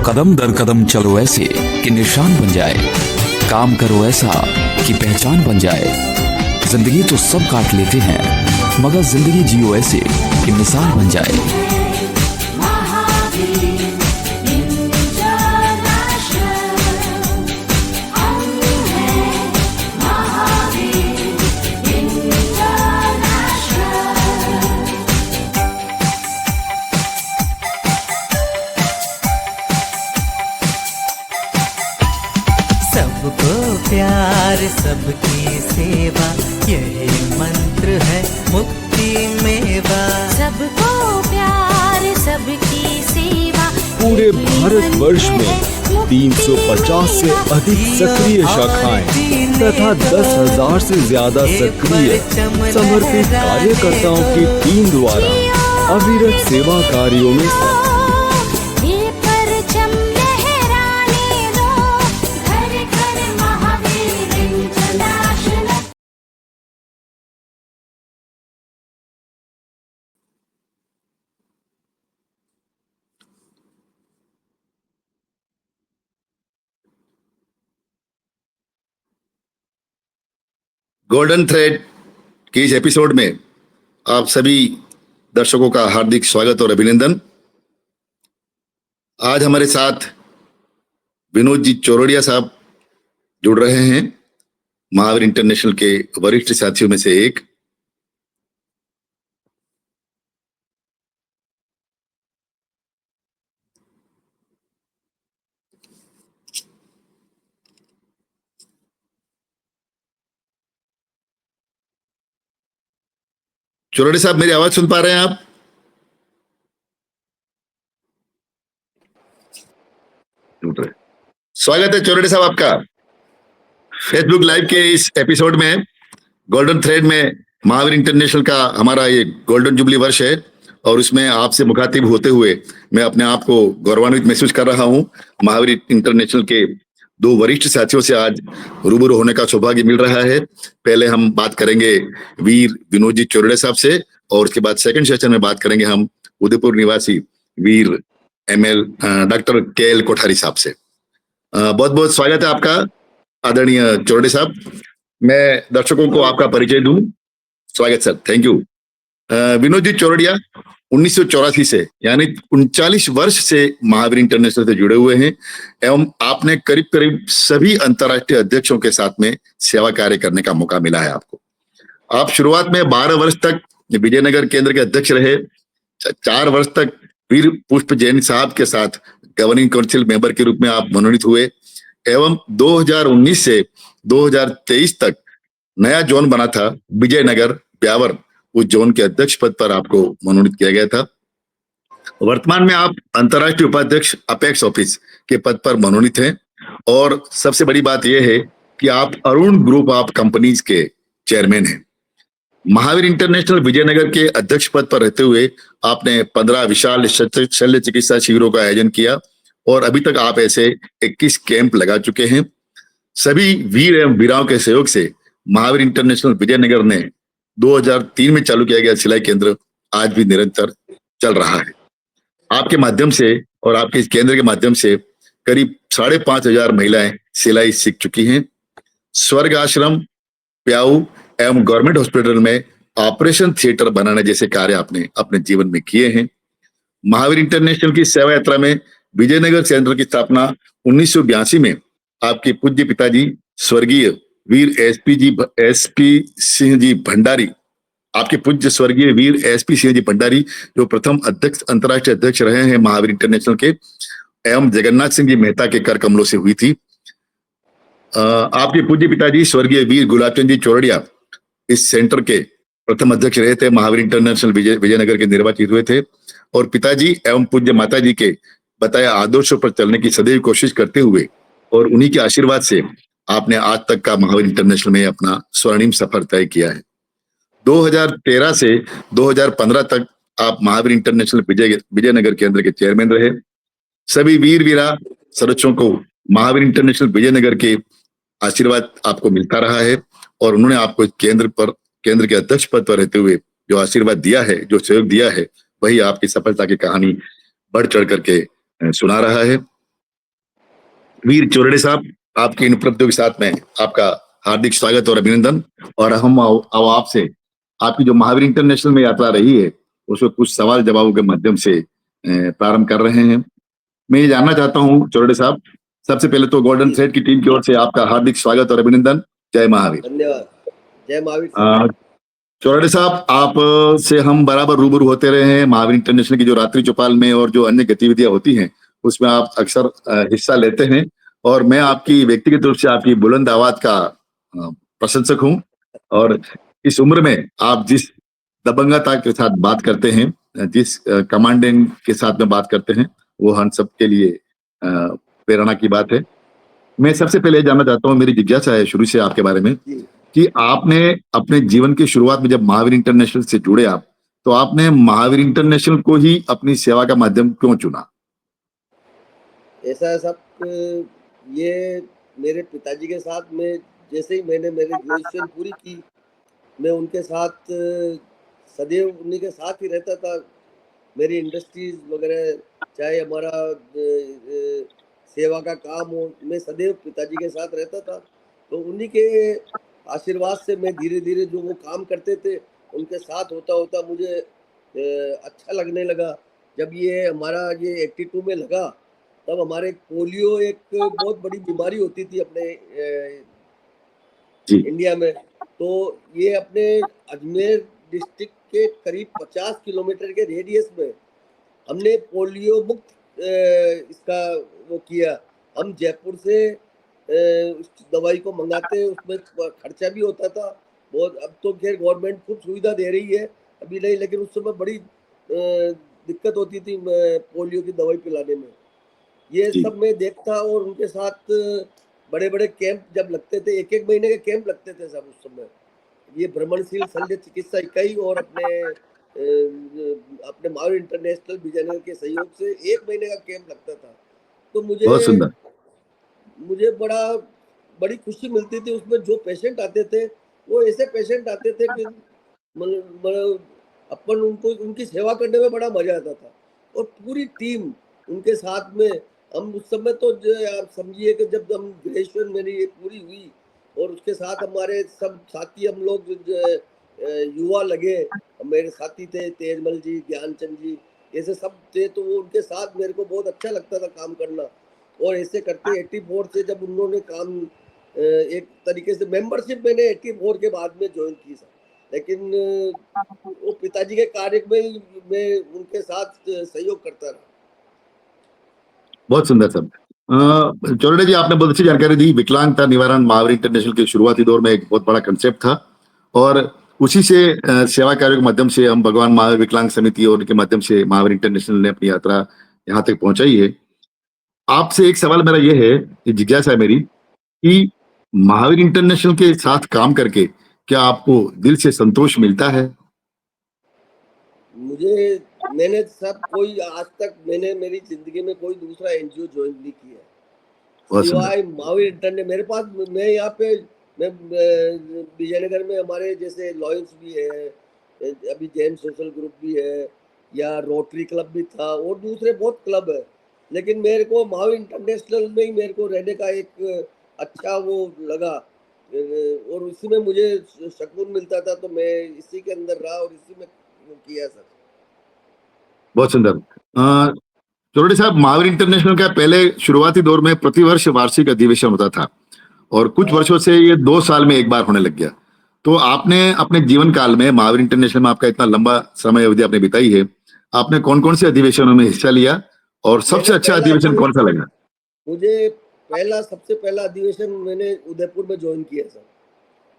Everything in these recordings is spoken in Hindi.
कदम दर कदम चलो ऐसे कि निशान बन जाए, काम करो ऐसा कि पहचान बन जाए। जिंदगी तो सब काट लेते हैं, मगर जिंदगी जियो ऐसे कि मिसाल बन जाए। सबको प्यार सबकी सेवा, यही मंत्र है मुक्ति मेवा। सबको प्यार सबकी सेवा। पूरे भारत वर्ष में 350 से अधिक सक्रिय शाखाएं तथा 10,000 से ज्यादा सक्रिय समर्पित कार्यकर्ताओं की टीम द्वारा अविरत सेवा कार्यों में गोल्डन थ्रेड के इस एपिसोड में आप सभी दर्शकों का हार्दिक स्वागत और अभिनंदन। आज हमारे साथ विनोद जी चौरड़िया साहब जुड़ रहे हैं, महावीर इंटरनेशनल के वरिष्ठ साथियों में से एक। चौरड़िया साहब, मेरी आवाज सुन पा रहे हैं आप? स्वागत है चौरड़िया साहब आपका फेसबुक लाइव के इस एपिसोड में। गोल्डन थ्रेड में महावीर इंटरनेशनल का हमारा ये गोल्डन जुबली वर्ष है और उसमें आपसे मुखातिब होते हुए मैं अपने आप को गौरवान्वित महसूस कर रहा हूं। महावीर इंटरनेशनल के दो वरिष्ठ साथियों से आज रूबरू होने का सौभाग्य मिल रहा है। पहले हम बात करेंगे वीर विनोद जी चौरड़िया साहब से और उसके बाद सेकंड सेशन में बात करेंगे हम उदयपुर निवासी वीर डॉक्टर KL कोठारी साहब से। बहुत बहुत स्वागत है आपका आदरणीय चौरड़िया साहब। मैं दर्शकों को आपका परिचय दूं। स्वागत sir, thank you. Vinod ji Chordia 1984 से यानी 39 वर्ष से महावीर इंटरनेशनल से जुड़े हुए हैं एवं आपने करीब करीब सभी अंतर्राष्ट्रीय अध्यक्षों के साथ में सेवा कार्य करने का मौका मिला है आपको। आप शुरुआत में 12 वर्ष तक विजयनगर केंद्र के अध्यक्ष रहे, 4 वर्ष तक वीर पुष्प जैन साहब के साथ गवर्निंग काउंसिल मेंबर के रूप में आप मनोनीत हुए एवं 2019 से 2023 तक नया जोन बना था विजयनगर ब्यावर, उस जोन के अध्यक्ष पद पर आपको मनोनीत किया गया था। वर्तमान में आप अंतर्राष्ट्रीय उपाध्यक्ष अपेक्स ऑफिस के पद पर मनोनीत हैं और सबसे बड़ी बात यह है कि आप अरुण ग्रुप ऑफ कंपनीज के चेयरमैन हैं। महावीर इंटरनेशनल विजयनगर के अध्यक्ष पद पर रहते हुए आपने 15 विशाल शल्य चिकित्सा शिविरों का आयोजन किया और अभी तक आप ऐसे 21 कैंप लगा चुके हैं। सभी वीर एवं वीराओं के सहयोग से महावीर इंटरनेशनल विजयनगर ने 2003 में चालू किया गया सिलाई केंद्र आज भी निरंतर चल रहा है। आपके माध्यम से और आपके इस केंद्र के माध्यम से करीब 5,500 महिलाएं सिलाई सीख चुकी हैं। स्वर्ग आश्रम, प्याऊ एवं गवर्नमेंट हॉस्पिटल में ऑपरेशन थिएटर बनाने जैसे कार्य आपने अपने जीवन में किए हैं। महावीर इंटरनेशनल की सेवा यात्रा में विजयनगर सेंटर की स्थापना 1982 में आपके पूज्य पिताजी स्वर्गीय वीर SP सिंह जी भंडारी, आपके पूज्य स्वर्गीय वीर SP सिंह जी भंडारी जो प्रथम अध्यक्ष अंतर्राष्ट्रीय अध्यक्ष रहे हैं महावीर इंटरनेशनल के, एवं जगन्नाथ सिंह जी मेहता के कर कमलों से हुई थी। आपके पूज्य पिताजी स्वर्गीय वीर गुलाबचंद जी चौरड़िया इस सेंटर के प्रथम अध्यक्ष रहे थे, महावीर इंटरनेशनल विजयनगर के निर्वाचित हुए थे और पिताजी एवं पूज्य माता जी के बताया आदर्शों पर चलने की सदैव कोशिश करते हुए और उन्हीं के आशीर्वाद से आपने आज तक का महावीर इंटरनेशनल में अपना स्वर्णिम सफर तय किया है। 2013 से 2015 तक आप महावीर इंटरनेशनल विजयनगर केंद्र के चेयरमैन रहे। सभी वीर वीरा सदस्यों को महावीर इंटरनेशनल विजयनगर के आशीर्वाद आपको मिलता रहा है और उन्होंने आपको केंद्र के अध्यक्ष पद पर रहते हुए जो आशीर्वाद दिया है, जो सहयोग दिया है, वही आपकी सफलता की कहानी बढ़ चढ़ करके सुना रहा है। वीर चोरडे साहब, आपकी इन उपलब्धियों के साथ में आपका हार्दिक स्वागत और अभिनंदन। और हम अब आपसे आपकी जो महावीर इंटरनेशनल में यात्रा रही है उसको कुछ सवाल जवाबों के माध्यम से प्रारंभ कर रहे हैं। मैं ये जानना चाहता हूँ चोरडे साहब, सबसे पहले तो गोल्डन थ्रेड की टीम की ओर से आपका हार्दिक स्वागत और अभिनंदन। जय महावीर। धन्यवाद। जय महावीर सर। चौराडे साहब, आप से हम बराबर रूबरू होते रहे हैं। महावीर इंटरनेशनल की जो रात्रि चौपाल में और जो अन्य गतिविधियां होती हैं उसमें आप अक्सर हिस्सा लेते हैं और मैं आपकी व्यक्तिगत रूप से आपकी बुलंद आवाज का प्रशंसक हूं। और इस उम्र में आप जिस दबंगता के साथ बात करते हैं, जिस कमांडिंग के साथ में बात करते हैं, वो हम सबके लिए प्रेरणा की बात है। मैं सबसे पहले ये जानना चाहता हूँ, मेरी जिज्ञासा है शुरू से आपके बारे में जी। कि आपने अपने जीवन की शुरुआत में जब महावीर इंटरनेशनल से जुड़े आप, तो आपने महावीर इंटरनेशनल को ही अपनी सेवा का माध्यम क्यों चुना? ऐसा है सब, ये मेरे पिताजी के साथ में जैसे ही मैंने मेरी ग्रेजुएशन पूरी की, मैं उनके साथ सदैव उन्हीं के साथ ही रहता था। मेरी इंडस्ट्रीज वगैरह चाहे हमारा सेवा का काम हो, मैं सदैव पिताजी के साथ रहता था। तो उन्हीं के आशीर्वाद से मैं धीरे धीरे जो वो काम करते थे उनके साथ होता होता मुझे अच्छा लगने लगा। जब ये हमारा ये 82 में लगा, तब हमारे पोलियो एक बहुत बड़ी बीमारी होती थी अपने जी। इंडिया में। तो ये अपने अजमेर डिस्ट्रिक्ट के करीब 50 किलोमीटर के रेडियस में हमने पोलियो मुक्त इसका वो किया। हम जयपुर से उस दवाई को मंगाते, उसमें खर्चा भी होता था बहुत। अब तो खैर गवर्नमेंट खूब सुविधा दे रही है, अभी नहीं, लेकिन उस समय बड़ी दिक्कत होती थी पोलियो की दवाई पिलाने में। ये जी। सब मैं देखता और उनके साथ बड़े बड़े कैंप जब लगते थे, एक एक महीने के कैंप लगते थे सब उस समय। ये भ्रमणशील शल्य चिकित्सा इकाई और अपने महावीर इंटरनेशनल विजयनगर के सहयोग से 1 महीने का कैंप लगता था। तो बहुत सुंदर। मुझे बड़ी खुशी मिलती थी उसमें। जो पेशेंट आते थे वो ऐसे पेशेंट आते थे कि अपन उनको उनकी सेवा करने में बड़ा मजा आता था। और पूरी टीम उनके साथ में, हम उस समय तो आप समझिए कि जब हम ग्रेजुएशन मेरी ये पूरी हुई और उसके साथ हमारे सब साथी हम लोग युवा लगे, मेरे साथी थे तेजमल जी, ज्ञानचंद जी, ऐसे सब थे। तो वो उनके साथ मेरे को बहुत अच्छा लगता था काम करना। और ऐसे करते 84 से जब उन्होंने काम एक तरीके से मेंबरशिप मैंने 84 के बाद में ज्वाइन की सर। लेकिन वो पिताजी के कार्य में मैं उनके साथ सहयोग करता रहा। बहुत सुंदर सर। चौरडे जी, आपने बहुत अच्छी जानकारी दी। विकलांगता निवारण महावीर इंटरनेशनल के शुरुआती दौर में एक बहुत बड़ा कंसेप्ट था और उसी से सेवा कार्यों के माध्यम से हम भगवान महावीर विकलांग समिति और उनके माध्यम से महावीर इंटरनेशनल ने अपनी यात्रा यहाँ तक पहुंचाई है। आपसे एक सवाल मेरा ये है, जिज्ञासा है मेरी, कि महावीर इंटरनेशनल के साथ काम करके क्या आपको दिल से संतोष मिलता है? मैंने सब कोई आज तक मैंने मेरी जिंदगी में कोई दूसरा एनजीओ ज्वाइन नहीं किया बहुत सुंदर। सिवाय महावीर इंटरनेशनल। मेरे पास मैं यहाँ पे मैं विजयनगर में हमारे जैसे लॉयंस भी है, अभी जैन सोशल ग्रुप भी है, या रोटरी क्लब भी था और दूसरे बहुत क्लब है। लेकिन मेरे को महावीर इंटरनेशनल में ही मेरे को रहने का एक अच्छा वो लगा और इसी में मुझे सुकून मिलता था। तो मैं इसी के अंदर रहा और इसी में वो किया सर। बहुत सुंदर। चौरडे साहब, महावीर इंटरनेशनल का पहले शुरुआती दौर में प्रतिवर्ष वार्षिक अधिवेशन होता था और कुछ वर्षों से ये 2 साल में एक बार होने लग गया। तो आपने अपने जीवन काल में महावीर इंटरनेशनल में आपका इतना लंबा समय अवधि आपने बिताई है, आपने कौन कौन से अधिवेशनों में हिस्सा लिया और सबसे अच्छा अधिवेशन कौन सा लगा? मुझे सबसे पहला अधिवेशन मैंने उदयपुर में ज्वाइन किया सर।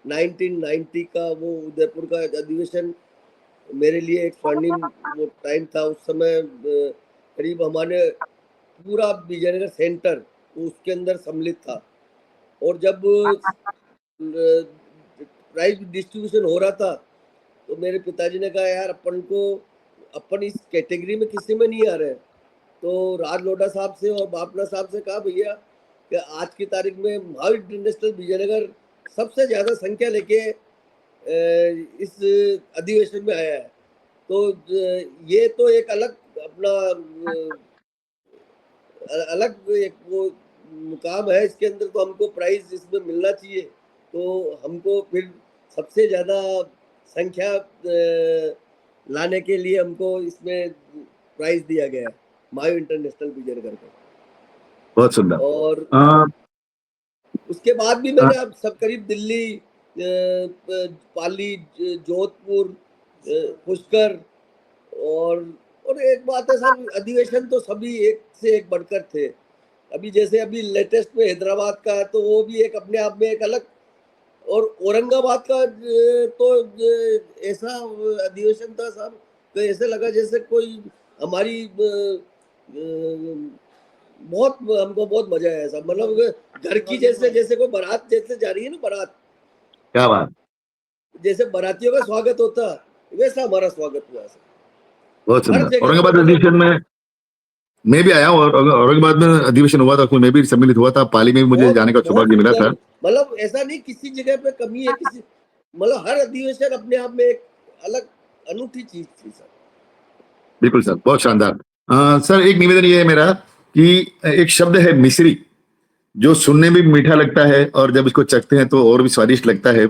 1990 का वो उदयपुर का अधिवेशन मेरे लिए एक स्वर्णिम वो टाइम था। उस समय करीब हमारे पूरा विजयनगर सेंटर उसके अंदर सम्मिलित था। और जब प्राइज डिस्ट्रीब्यूशन हो रहा था तो मेरे पिताजी ने कहा, यार अपन इस कैटेगरी में किसी में नहीं आ रहे। तो राज लोढ़ा साहब से और बापना साहब से कहा, भैया कि आज की तारीख में महावीर इंटरनेशनल विजयनगर सबसे ज्यादा संख्या लेके इस अधिवेशन में आया है। तो ये तो एक अलग अपना अलग एक वो मुकाम है इसके अंदर, तो हमको प्राइज इसमें मिलना चाहिए। तो हमको फिर सबसे ज़्यादा संख्या लाने के लिए हमको इसमें प्राइज दिया गया है, मायो इंटरनेशनल विजयनगर को। बहुत सुंदर। और अ, उसके बाद भी मैंने अब सब करीब दिल्ली, पाली, जोधपुर, पुष्कर, और एक बात है सर, अधिवेशन तो सभी एक से एक बढ़कर थे। अभी जैसे अभी लेटेस्ट में हैदराबाद का है, तो वो भी एक अपने आप में एक अलग, और औरंगाबाद का तो ऐसा अधिवेशन था साहब, तो ऐसे लगा जैसे कोई हमारी बहुत, हमको बहुत मजा आया साहब। मतलब घर की जैसे, जैसे कोई बारात जैसे जा रही है ना, बारात क्या बात, जैसे बारातियों का स्वागत होता, वैसा हमारा स्वागत हुआ सर। बहुत हर सुंदर। जगह औरंगाबाद पे अधिवेशन में मैं भी आया हूँ, और औरंगाबाद में अधिवेशन हुआ था, उसमें मैं भी सम्मिलित हुआ था। पाली में भी मुझे बहुत जाने का बहुत सौभाग्य मिला सुंदर। था। मतलब ऐसा नहीं किसी जगह पे कमी है, किसी, मतलब हर अधिवेशन अपने आप में एक अलग अनूठी चीज थी सर। बिल्कुल सर, बहुत शानदार। सर, एक निवेदन ये है मेरा कि एक शब्द है मिश्री, जो सुनने में भी मीठा लगता है और जब इसको चखते हैं तो और भी स्वादिष्ट लगता है।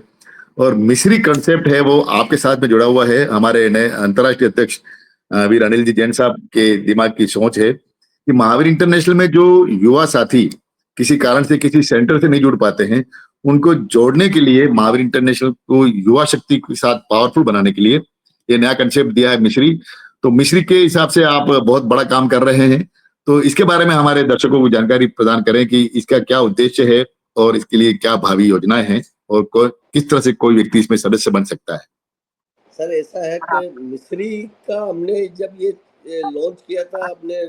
और मिश्री कंसेप्ट है वो आपके साथ में जुड़ा हुआ है। हमारे नए अंतर्राष्ट्रीय अध्यक्ष वीर अनिल जी जैन साहब के दिमाग की सोच है कि महावीर इंटरनेशनल में जो युवा साथी किसी कारण से किसी सेंटर से नहीं जुड़ पाते हैं, उनको जोड़ने के लिए महावीर इंटरनेशनल को युवा शक्ति के साथ पावरफुल बनाने के लिए ये नया कंसेप्ट दिया है मिश्री। तो मिश्री के हिसाब से आप बहुत बड़ा काम कर रहे हैं, तो इसके बारे में हमारे दर्शकों को जानकारी प्रदान करें कि इसका क्या उद्देश्य है और इसके लिए क्या भावी योजनाएं हैं, और किस तरह से कोई व्यक्ति इसमें सदस्य बन सकता है। सर ऐसा है कि मिस्री का हमने जब ये लॉन्च किया था अपने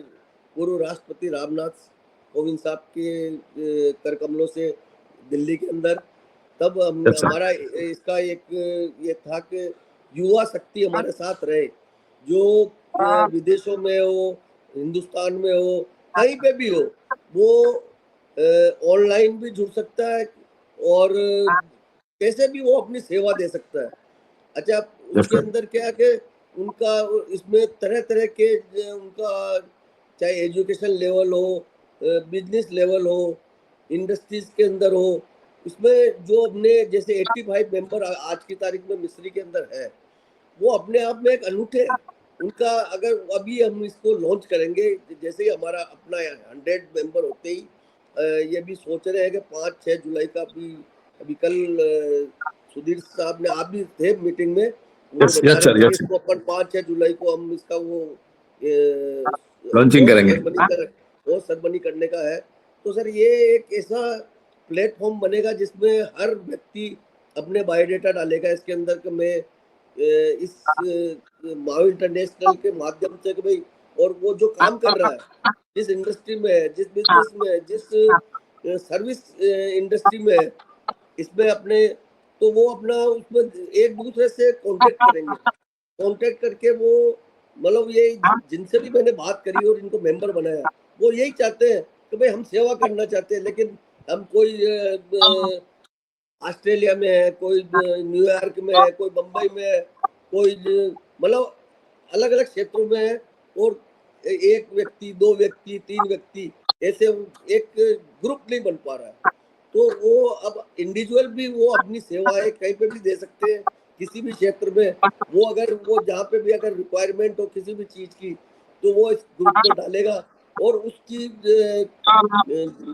पूर्व राष्ट्रपति रामनाथ कोविंद साहब के कर कमलों से दिल्ली के अंदर, तब अच्छा। हमारा इसका एक ये था कि युवा शक्ति हमारे साथ रहे, जो विदेशों में हो, हिंदुस्तान में हो, कहीं पे भी हो, वो ऑनलाइन भी जुड़ सकता है और कैसे भी वो अपनी सेवा दे सकता है। अच्छा, उसके sir. अंदर क्या है कि उनका इसमें तरह तरह के उनका चाहे एजुकेशन लेवल हो, बिजनेस लेवल हो, इंडस्ट्रीज के अंदर हो, उसमें जो अपने जैसे 85 मेंबर आज की तारीख में मिस्री के अंदर है, वो अपने आप में एक अनूठे हैं। उनका अगर अभी हम इसको लॉन्च करेंगे, जैसे ही हमारा अपना 100 मेंबर होते ही ये भी सोच रहे हैं कि 5-6 जुलाई का अभी कल सुधीर साहब ने, आप भी थे मीटिंग में, वो Yes, बता yes, sir, रहे थे yes, कि इसको अपन 5-6 जुलाई को हम इसका वो लॉन्चिंग करेंगे। सेरेमनी करने का है। तो सर ये एक ऐसा प्लेटफॉर्म बनेगा जिसमें हर व्यक्ति अपने बायोडाटा डालेगा इसके अंदर कि मैं इस माओ इंटरनेशनल के माध्यम से, कि भाई, और वो जो काम कर रहा है, जिस इंडस्ट्री में है, जिस बिजनेस में है, जिस सर्विस इंडस्ट्री में है, इसमें अपने, तो वो अपना उसमें एक दूसरे से कांटेक्ट करेंगे। कांटेक्ट करके वो, मतलब ये जिनसे भी मैंने बात करी और इनको मेंबर बनाया, वो यही चाहते हैं कि भाई हम सेवा करना चाहते हैं, लेकिन हम कोई ऑस्ट्रेलिया में है, कोई न्यूयॉर्क में है, कोई बम्बई में है, कोई मतलब अलग अलग क्षेत्रों में है, और एक व्यक्ति, 2 व्यक्ति, 3 व्यक्ति, ऐसे एक ग्रुप नहीं बन पा रहा है। तो वो अब इंडिविजुअल भी वो अपनी सेवाएं कहीं पे भी दे सकते हैं, किसी भी क्षेत्र में। वो अगर वो जहाँ पे भी अगर रिक्वायरमेंट हो किसी भी चीज की, तो वो इस ग्रुप में डालेगा, और उसकी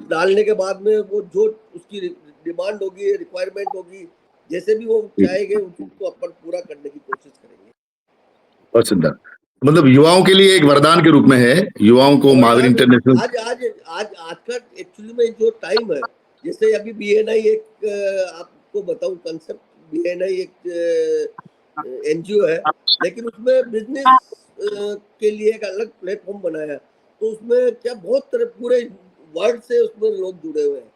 डालने के बाद में वो जो उसकी डिमांड होगी, रिक्वायरमेंट होगी, जैसे भी वो चाहेंगे उसको अपन पूरा करने की कोशिश करेंगे। बहुत सुंदर। मतलब युवाओं के लिए एक वरदान के रूप में है, युवाओं को महावीर इंटरनेशनल। आज आज आज आज का एक्चुअली में जो टाइम है, जैसे अभी बीएनआई एक आपको बताऊं कंसेप्ट, बीएनआई एक एनजीओ है, लेकिन उसमें बिजनेस के लिए एक अलग प्लेटफॉर्म बनाया है। तो उसमें क्या बहुत तरह पूरे वर्ल्ड से उसमें लोग जुड़े हुए हैं।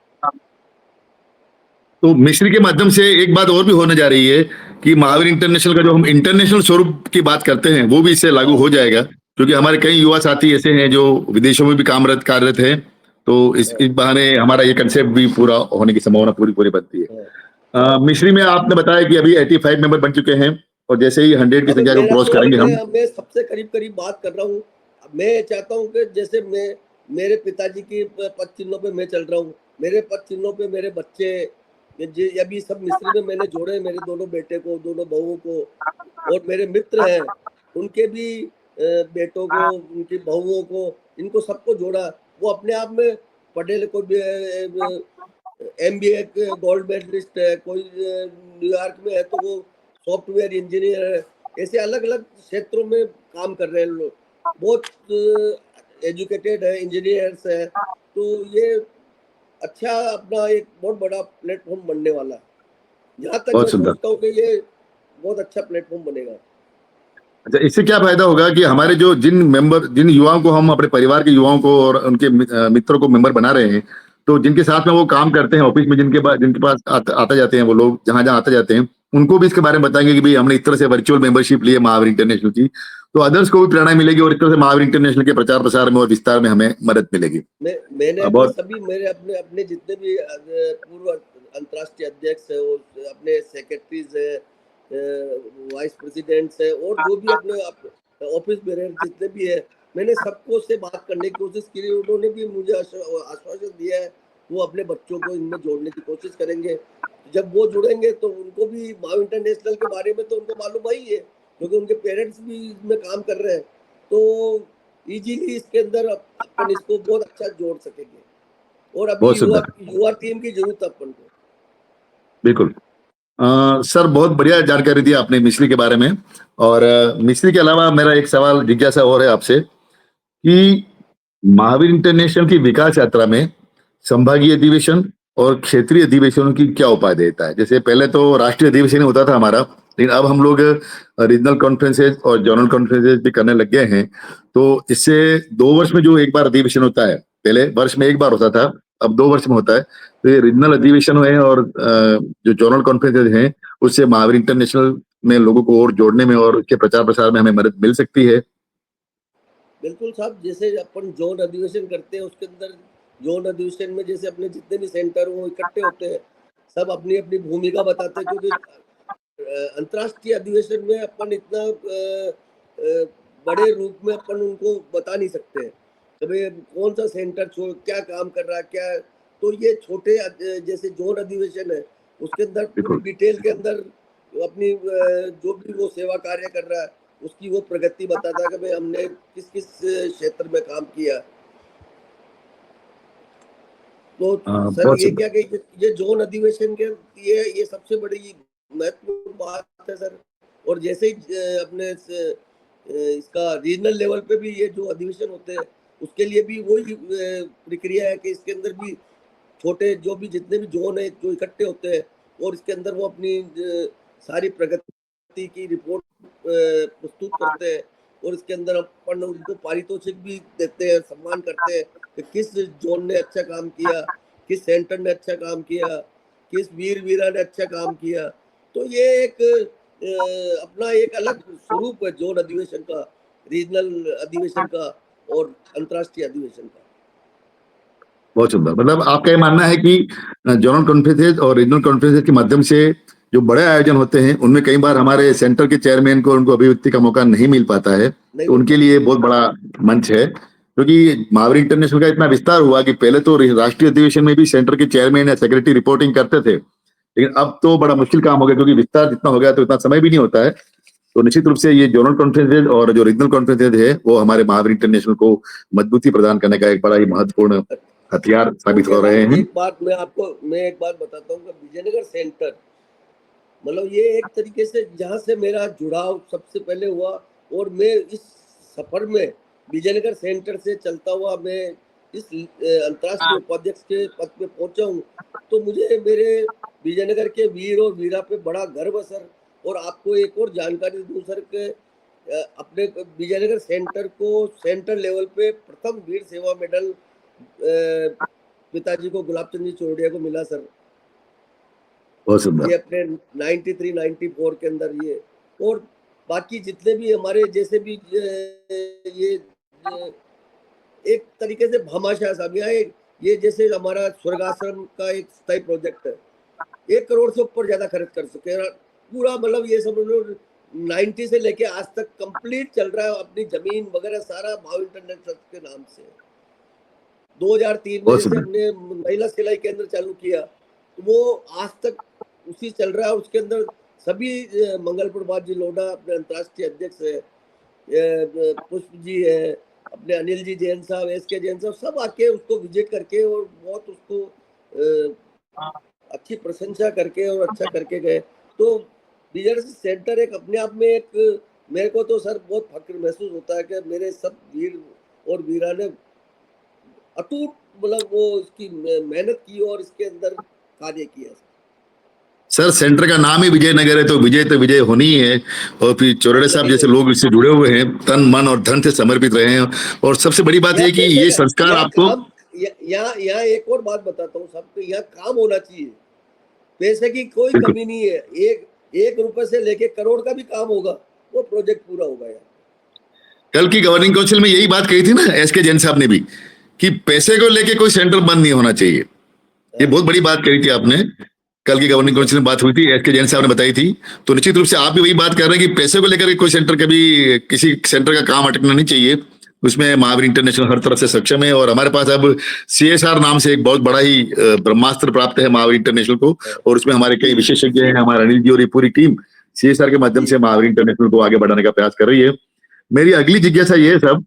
तो मिस्री के माध्यम से एक बात और भी होने जा रही है कि महावीर इंटरनेशनल का जो हम इंटरनेशनल स्वरूप की बात करते हैं वो भी इससे लागू हो जाएगा, क्योंकि हमारे कई युवा साथी ऐसे हैं जो विदेशों में भी कार्यरत हैं। तो इस बहाने हमारा ये कंसेप्ट भी पूरा होने की संभावना पूरी बनती है। मिस्री में आपने बताया कि अभी 85 मेंबर बन चुके हैं, और जैसे ही 100 की संख्या को क्रॉस करेंगे हम। मैं सबसे करीब बात कर रहा हूँ। मैं चाहता हूँ कि जैसे मैं मेरे पिताजी की पद चिन्हों पे मैं चल रहा हूँ, मेरे पद चिन्हों पे मेरे बच्चे, अभी सब मिस्त्री में मैंने जोड़े मेरे दोनों बेटे को, दोनों बहुओं को, और मेरे मित्र हैं उनके भी बेटों को, उनकी बहुओं को, इनको सबको जोड़ा। वो अपने आप में पढ़े लिखे, कोई एमबीए गोल्ड मेडलिस्ट है, कोई न्यूयॉर्क में है तो वो सॉफ्टवेयर इंजीनियर है, ऐसे अलग अलग क्षेत्रों में काम कर रहे हैं लोग, बहुत एजुकेटेड है, इंजीनियर्स है। तो ये अच्छा अपना एक बहुत बड़ा प्लेटफॉर्म बनने वाला है। जहाँ तक बहुत मैं सुंदर। सोचता हूँ कि ये बहुत अच्छा प्लेटफॉर्म बनेगा। अच्छा, इससे क्या फायदा होगा कि हमारे जो जिन युवाओं को हम अपने परिवार के युवाओं को और उनके मित्रों को मेंबर बना रहे हैं, तो जिनके साथ में वो काम करते हैं ऑफिस में, जिनके पास आते जाते हैं वो लोग, जहां जहां आते जाते हैं, उनको भी इसके बारे में बताएंगे कि भाई हमने इस तरह से वर्चुअल मेंबरशिप ली है महावीर इंटरनेशनल की, तो अदर्स को भी प्रेरणा मिलेगी और इस तरह से महावीर इंटरनेशनल के प्रचार प्रसार में और विस्तार में हमें मदद मिलेगी। मैंने अपने बहुत सभी मेरे अपने अपने जितने भी पूर्व अंतर्राष्ट्रीय अध्यक्ष है और अपने सेक्रेटरीज है, वाइस प्रेसिडेंट्स है, और जो भी अपने ऑफिस में जितने भी है, मैंने सबको से बात करने की कोशिश की। उन्होंने भी मुझे आश्वासन दिया है वो अपने बच्चों को इनमें जोड़ने की कोशिश करेंगे। जब वो जुड़ेंगे तो उनको भी माव इंटरनेशनल के बारे में तो उनको मालूम ही है, क्योंकि उनके पेरेंट्स भी इसमें काम कर रहे हैं, तो इजीली इसके अंदर अपन इसको बहुत अच्छा जोड़ सकेंगे। और अभी बहुत युवा सुंदर। युवा टीम की जरूरत है अपन को। बिल्कुल। सर, बहुत बढ़िया जानकारी दी आपने मिस्री के बारे में। और मिस्री के अलावा मेरा एक सवाल जिज्ञासा और है आपसे कि महावीर इंटरनेशनल की विकास यात्रा में संभागीय अधिवेशन और क्षेत्रीय अधिवेशनों की क्या उपाय देता है? जैसे पहले तो राष्ट्रीय अधिवेशन ही होता था हमारा, लेकिन अब हम लोग रीजनल कॉन्फ्रेंसेज और जोनल कॉन्फ्रेंसेज भी करने लग गए हैं। तो इससे 2 वर्ष में जो एक बार अधिवेशन होता है, पहले वर्ष में एक बार होता था, अब 2 वर्ष में होता है। तो ये रीजनल अधिवेशन है और जो जोनल कॉन्फ्रेंसेज हैं, उससे महावीर इंटरनेशनल में लोगों को और जोड़ने में और उसके प्रचार प्रसार में हमें मदद मिल सकती है। बिल्कुल साहब, जैसे अपन जोन अधिवेशन करते हैं उसके अंदर, जोन अधिवेशन में जैसे अपने जितने भी सेंटर वो इकट्ठे होते हैं, सब अपनी अपनी भूमिका बताते हैं, क्योंकि अंतर्राष्ट्रीय अधिवेशन में अपन इतना बड़े रूप में अपन उनको बता नहीं सकते कि भाई कौन सा सेंटर क्या काम कर रहा है क्या। तो ये छोटे जैसे जोन अधिवेशन है, उसके अंदर पूरी बिल्कुल। डिटेल के अंदर अपनी जो भी वो सेवा कार्य कर रहा है उसकी वो प्रगति बताता है कि भाई हमने किस किस क्षेत्र में काम किया। तो सर बहुत ये सुंदर। क्या कि ये जोन अधिवेशन के ये सबसे बड़ी महत्वपूर्ण बात है सर। और जैसे ही अपने इसका रीजनल लेवल पे भी ये जो अधिवेशन होते हैं उसके लिए भी वही प्रक्रिया है कि इसके अंदर भी छोटे जो भी जितने भी जोन है जो इकट्ठे होते हैं और इसके अंदर वो अपनी सारी प्रगति की रिपोर्ट प्रस्तुत करते हैं, और इसके अंदर अपन उनको पारितोषिक भी देते हैं, सम्मान करते हैं कि किस जोन ने अच्छा काम किया, किस सेंटर ने अच्छा काम किया, किस वीर वीरा ने अच्छा काम किया। तो ये एक अपना एक अलग स्वरूप है जोन अधिवेशन का, रीजनल अधिवेशन का और अंतर्राष्ट्रीय अधिवेशन का। बहुत सुंदर। मतलब आपका ये मानना है कि जोनल कॉन्फ्रेंसेज और रीजनल कॉन्फ्रेंसेज के माध्यम से जो बड़े आयोजन होते हैं उनमें कई बार हमारे सेंटर के चेयरमैन को उनको अभिव्यक्ति का मौका नहीं मिल पाता है, तो उनके लिए बहुत बड़ा मंच है। क्योंकि महावीर इंटरनेशनल का इतना विस्तार हुआ कि पहले तो राष्ट्रीय अधिवेशन में भी सेंटर के चेयरमैन या सेक्रेटरी रिपोर्टिंग करते थे, लेकिन अब तो बड़ा मुश्किल काम हो गया, क्योंकि विस्तार जितना हो गया तो इतना समय भी नहीं होता है। तो निश्चित रूप से ये जोनल कॉन्फ्रेंसेज और जो रीजनल कॉन्फ्रेंसेज है वो हमारे महावीर इंटरनेशनल को मजबूती प्रदान करने का एक बड़ा ही महत्वपूर्ण हथियार साबित हो रहे हैं। एक बात मैं एक बात बताता हूँ कि विजयनगर सेंटर मतलब ये एक तरीके से जहाँ से मेरा जुड़ाव सबसे पहले हुआ, और मैं इस सफर में विजयनगर सेंटर से चलता हुआ मैं इस अंतर्राष्ट्रीय उपाध्यक्ष के पद पे पहुंचा हूँ। तो मुझे मेरे विजयनगर के वीर और वीरा पे बड़ा गर्व है सर। और आपको एक और जानकारी दूं सर के अपने विजयनगर सेंटर को सेंटर लेवल पे प्रथम वीर सेवा मेडल पिताजी को गुलाब चंद जी चौड़िया को मिला सर। बहुत सुंदर। ये अपने 93-94 के अंदर ये, और बाकी जितने भी हमारे जैसे भी ये एक तरीके से भामाशाह साहब यहाँ ये जैसे हमारा स्वर्गाश्रम का एक स्थायी प्रोजेक्ट है, 1 करोड़ से ऊपर ज्यादा खर्च कर सके पूरा, मतलब ये सब 90 से लेके आज तक कंप्लीट चल रहा है, अपनी जमीन वगैरह सारा भाव इंटरनेशनल के नाम से। 2003 में बहुत जैसे सुंदर। हमने महिला सिलाई केंद्र चालू किया, तो वो आज तक उसी चल रहा है। उसके अंदर सभी मंगल प्रभात जी लोढ़ा अपने अंतर्राष्ट्रीय अध्यक्ष है, पुष्प जी है, अपने अनिल जी जैन साहब, SK जैन साहब, सब आके उसको विजिट करके और बहुत उसको अच्छी प्रशंसा करके और अच्छा करके गए। तो बिजनेस सेंटर एक अपने आप में एक, मेरे को तो सर बहुत फक्र महसूस होता है कि मेरे सब वीर और वीरा ने अटूट मतलब वो इसकी मेहनत की और इसके अंदर कार्य किया। सर सेंटर का नाम ही विजयनगर है, तो विजय होनी ही है। और फिर चौरड़े साहब जैसे लोग इससे जुड़े हुए हैं, तन मन और धन से समर्पित रहे हैं। और सबसे बड़ी बात यहाँ यह कि पैसे ये का संस्कार यहाँ आपको काम, यहाँ एक और बात बताता हूँ सबको, यहाँ काम होना चाहिए, पैसे की कोई बिल्कुल। कमी नहीं है। एक रुपए से लेके करोड़ का भी काम होगा, वो प्रोजेक्ट पूरा होगा यहाँ। कल की गवर्निंग काउंसिल में यही बात कही थी ना SK जैन साहब ने भी, कि पैसे को लेके कोई सेंटर बंद नहीं होना चाहिए। ये बहुत बड़ी बात कही थी आपने, कल की गवर्निंग काउंसिल में बात हुई थी, SK जैन साहब ने बताई थी। तो निश्चित रूप से आप भी वही बात कर रहे हैं कि पैसे को लेकर कोई सेंटर, कभी किसी सेंटर का काम अटकना नहीं चाहिए। उसमें महावीर इंटरनेशनल हर तरफ से सक्षम है। और हमारे पास अब CSR नाम से एक बहुत बड़ा ही ब्रह्मास्त्र प्राप्त है महावीर इंटरनेशनल को। और उसमें हमारे कई विशेषज्ञ हैं, हमारा अनिल जी और ये पूरी टीम CSR के माध्यम से महावीर इंटरनेशनल को आगे बढ़ाने का प्रयास कर रही है। मेरी अगली जिज्ञासा ये है साहब,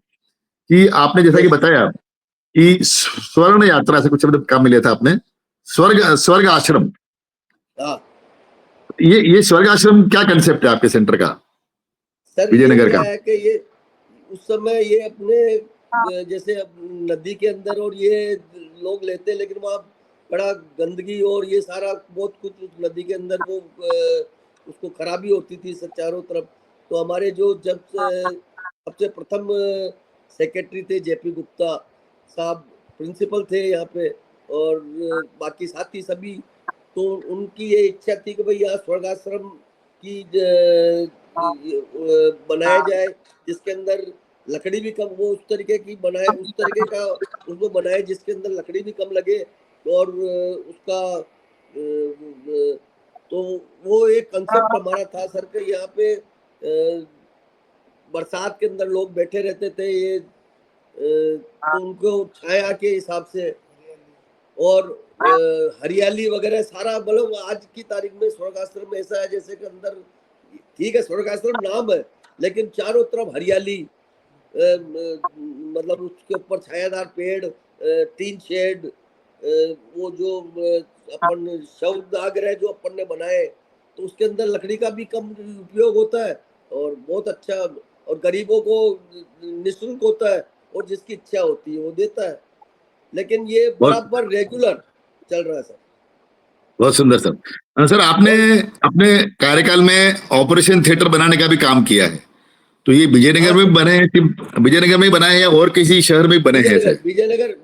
कि आपने जैसा कि बताया कि स्वर्ण यात्रा से कुछ शब्द काम मिले था आपने, स्वर्ग आश्रम, हाँ ये स्वर्ग आश्रम क्या कंसेप्ट है आपके सेंटर का, सर, विजयनगर क्या का? है कि ये उस समय ये अपने जैसे अब नदी के अंदर और ये लोग लेते हैं, लेकिन वहाँ बड़ा गंदगी और ये सारा बहुत कुछ उस नदी के अंदर वो उसको खराबी होती थी सब चारों तरफ। तो हमारे जो जब सबसे प्रथम सेक्रेटरी थे JP गुप्ता साहब, प्रिंसिपल थे यहाँ पे, और बाकी साथी सभी, तो उनकी ये इच्छा थी कि भाई यहाँ स्वर्ग आश्रम की बनाया जाए, जिसके अंदर लकड़ी भी कम, वो उस तरीके की बनाए, उस तरीके का उसको बनाए जिसके अंदर लकड़ी भी कम लगे। और उसका तो वो एक कंसेप्ट हमारा था सर के, यहाँ पे बरसात के अंदर लोग बैठे रहते थे, ये तो उनको छाया के हिसाब से और हरियाली वगैरह सारा, मतलब आज की तारीख में स्वर्ग आश्रम ऐसा है जैसे कि अंदर, ठीक है स्वर्ग आश्रम नाम है, लेकिन चारों तरफ हरियाली, मतलब उसके ऊपर छायादार पेड़, टीन शेड, वो जो अपन शवदाह जो अपन ने बनाए, तो उसके अंदर लकड़ी का भी कम उपयोग होता है और बहुत अच्छा, और गरीबों को निःशुल्क होता है, और जिसकी इच्छा होती है वो देता है। लेकिन ये बराबर रेगुलर चल रहा है सर। बहुत सुंदर सर। सर आपने अपने कार्यकाल में ऑपरेशन थिएटर बनाने का भी काम किया है, तो ये विजयनगर में बने हैं, विजयनगर में बना है या और किसी शहर में बने हैं सर? विजयनगर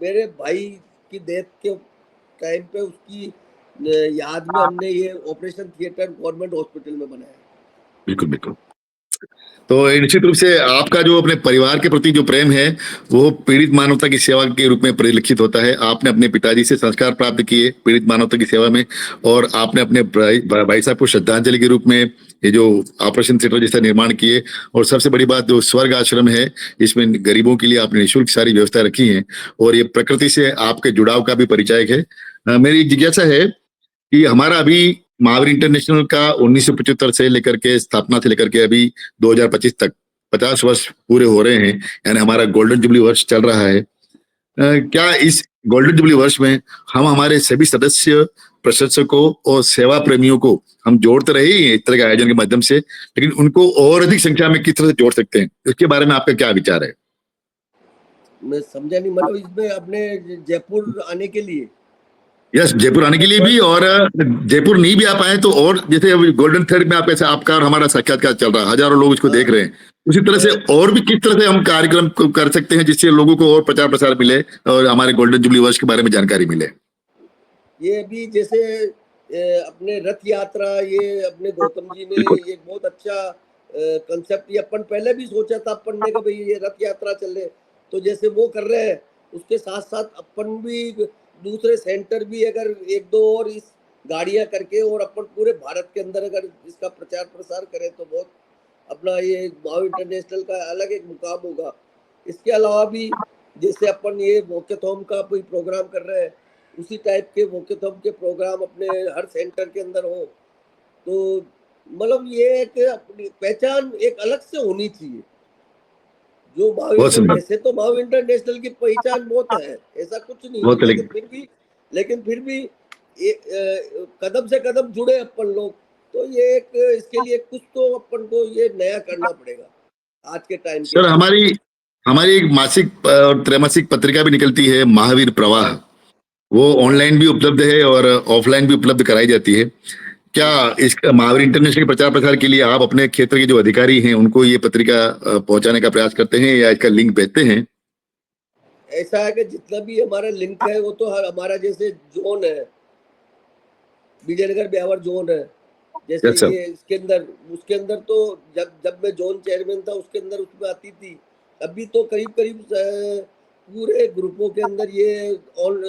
मेरे भाई की डेथ के टाइम पे उसकी याद में हमने ये ऑपरेशन थिएटर गवर्नमेंट हॉस्पिटल में बनाया। बिल्कुल बिल्कुल। तो निश्चित रूप से आपका जो अपने परिवार के प्रति जो प्रेम है वो पीड़ित मानवता की सेवा के रूप में परिलक्षित होता है। आपने अपने पिताजी से संस्कार प्राप्त किए पीड़ित मानवता की सेवा में, और आपने अपने भाई साहब को श्रद्धांजलि के रूप में ये जो ऑपरेशन थिएटर जैसा निर्माण किए। और सबसे बड़ी बात जो स्वर्ग आश्रम है, इसमें गरीबों के लिए आपने निःशुल्क सारी व्यवस्था रखी है, और ये प्रकृति से आपके जुड़ाव का भी परिचायक है। मेरी जिज्ञासा है कि हमारा अभी महावीर इंटरनेशनल का 1975 से लेकर के स्थापना से लेकर के अभी 2025 तक 50 वर्ष पूरे हो रहे हैं, यानी हमारा गोल्डन जुबली वर्ष चल रहा है। क्या इस गोल्डन जुबली वर्ष में हम हमारे सभी सदस्य, प्रशंसकों और सेवा प्रेमियों को हम जोड़ते रहे हैं इस तरह के आयोजन के माध्यम से, लेकिन उनको और अधिक संख्या में किस तरह से जोड़ सकते हैं, इसके बारे में आपका क्या विचार है? मैं समझा नहीं, मतलब इसमें अपने जयपुर आने के लिए? यस, जयपुर आने के लिए भी, और जयपुर नहीं भी आ पाए तो, और जैसे अभी गोल्डन थ्रेड में आप ऐसे आपका और हमारा साक्षात्कार चल रहा है, हजारों लोग इसको देख रहे हैं, उसी तरह से और भी किस तरह से हम कार्यक्रम कर सकते हैं जिससे लोगों को और प्रचार प्रसार मिले और हमारे गोल्डन जुबली वर्ष के बारे में जानकारी मिले? ये अभी जैसे अपने रथ यात्रा, ये अपने गौतम जी ने ये बहुत अच्छा कंसेप्ट, ये अपन पहले भी सोचा था अपन ने कि भाई ये रथ यात्रा चले, तो जैसे वो कर रहे हैं उसके साथ साथ अपन भी दूसरे सेंटर भी अगर एक दो और इस गाड़ियां करके और अपन पूरे भारत के अंदर अगर इसका प्रचार प्रसार करें तो बहुत अपना ये महावीर इंटरनेशनल का अलग एक मुकाम होगा। इसके अलावा भी जैसे अपन ये वॉकेथॉन का कोई प्रोग्राम कर रहे हैं, उसी टाइप के वॉकेथॉन के प्रोग्राम अपने हर सेंटर के अंदर हो, तो मतलब ये एक अपनी पहचान एक अलग से होनी चाहिए। जो बहुत सुंदर। वैसे तो माव इंटरनेशनल की पहचान बहुत है, ऐसा कुछ नहीं बहुत है, लेकिन लेकिन फिर भी कदम से कदम जुड़े अपन लोग, तो ये एक इसके लिए कुछ तो अपन को ये नया करना पड़ेगा आज के टाइम के सर लिए। हमारी हमारी एक मासिक और त्रैमासिक पत्रिका भी निकलती है, महावीर प्रवाह। वो ऑनलाइन भी उपलब्ध है और ऑफलाइन भी उपलब्ध कराई जाती है। क्या इस महावीर इंटरनेशनल के प्रचार प्रसार के लिए आप अपने क्षेत्र के जो अधिकारी हैं उनको ये पत्रिका पहुंचाने का प्रयास करते हैं या इसका लिंक भेजते हैं? ऐसा है कि जितना भी हमारा लिंक है वो तो हमारा जैसे जोन है, विजयनगर ब्यावर जोन है, जैसे Yes, sir. ये इसके अंदर उसके अंदर तो जब मैं जोन चेयरमैन था उसके अंदर उसमें आती थी। अभी तो करीब करीब पूरे ग्रुपों के अंदर ये ऑन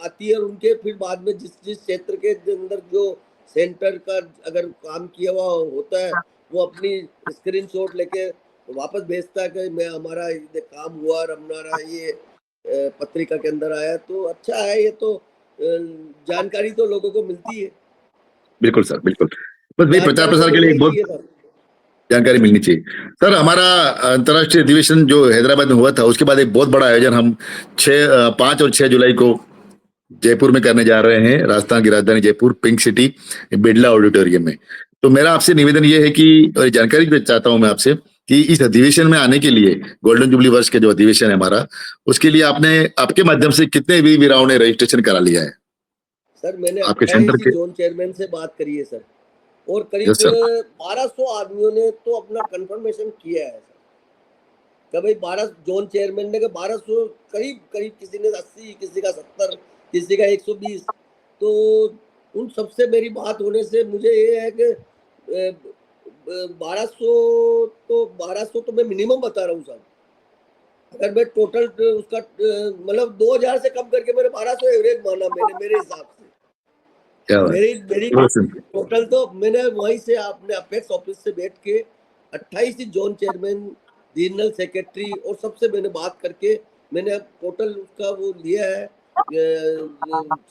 आती है, और उनके फिर बाद में जिस जिस क्षेत्र के अंदर जो सेंटर का अगर काम किया हुआ होता है वो अपनी स्क्रीनशॉट लेके वापस भेजता है कि मैं हमारा ये काम हुआ और हमारा ये पत्रिका के अंदर आया। तो अच्छा है, ये तो जानकारी तो लोगों को मिलती है, बिल्कुल सर, बिल्कुल। बस वही प्रचार जानकारी तो प्रसार के लिए मिलनी बहुत चाहिए सर। जानकारी मिलनी चाहिए। सर हमारा अंतर्राष्ट्रीय अधिवेशन जो हैदराबाद में हुआ था उसके बाद एक बहुत बड़ा आयोजन हम 5 और 6 जुलाई को जयपुर में करने जा रहे हैं, राजस्थान की राजधानी Jaipur, pink city Birla auditorium में। तो मेरा आपसे निवेदन ये है कि, और जानकारी भी चाहता हूं मैं आपसे, कि इस अधिवेशन में आने के लिए, गोल्डन जुबली वर्ष के जो अधिवेशन है हमारा, उसके लिए आपने आपके माध्यम से कितने वीराओं ने रजिस्ट्रेशन करा लिया है सर मैंने आपके सेंटर 28 के? जोन चेयरमैन से बात करी है सर, और करीब यस सर। 1200 आदमियों ने तो अपना कंफर्मेशन किया है सर। कि भाई 12 जोन चेयरमैन ने 1200 करीब करीब, किसी ने 80, किसी का 70, किसी का 120। तो उन सबसे मेरी बात होने से मुझे ये है कि 1200 तो मैं मिनिमम बता रहा हूँ सर। अगर मैं टोटल उसका मतलब 2000 से कम करके मैंने 1200 एवरेज माना मैंने, मेरे हिसाब से। क्या बात। मेरी टोटल तो मैंने वहीं से अपने अपेक्स ऑफिस से बैठ के 28 जोन चेयरमैन, रीजनल सेक्रेटरी और सबसे मैंने बात करके मैंने टोटल उसका वो लिया है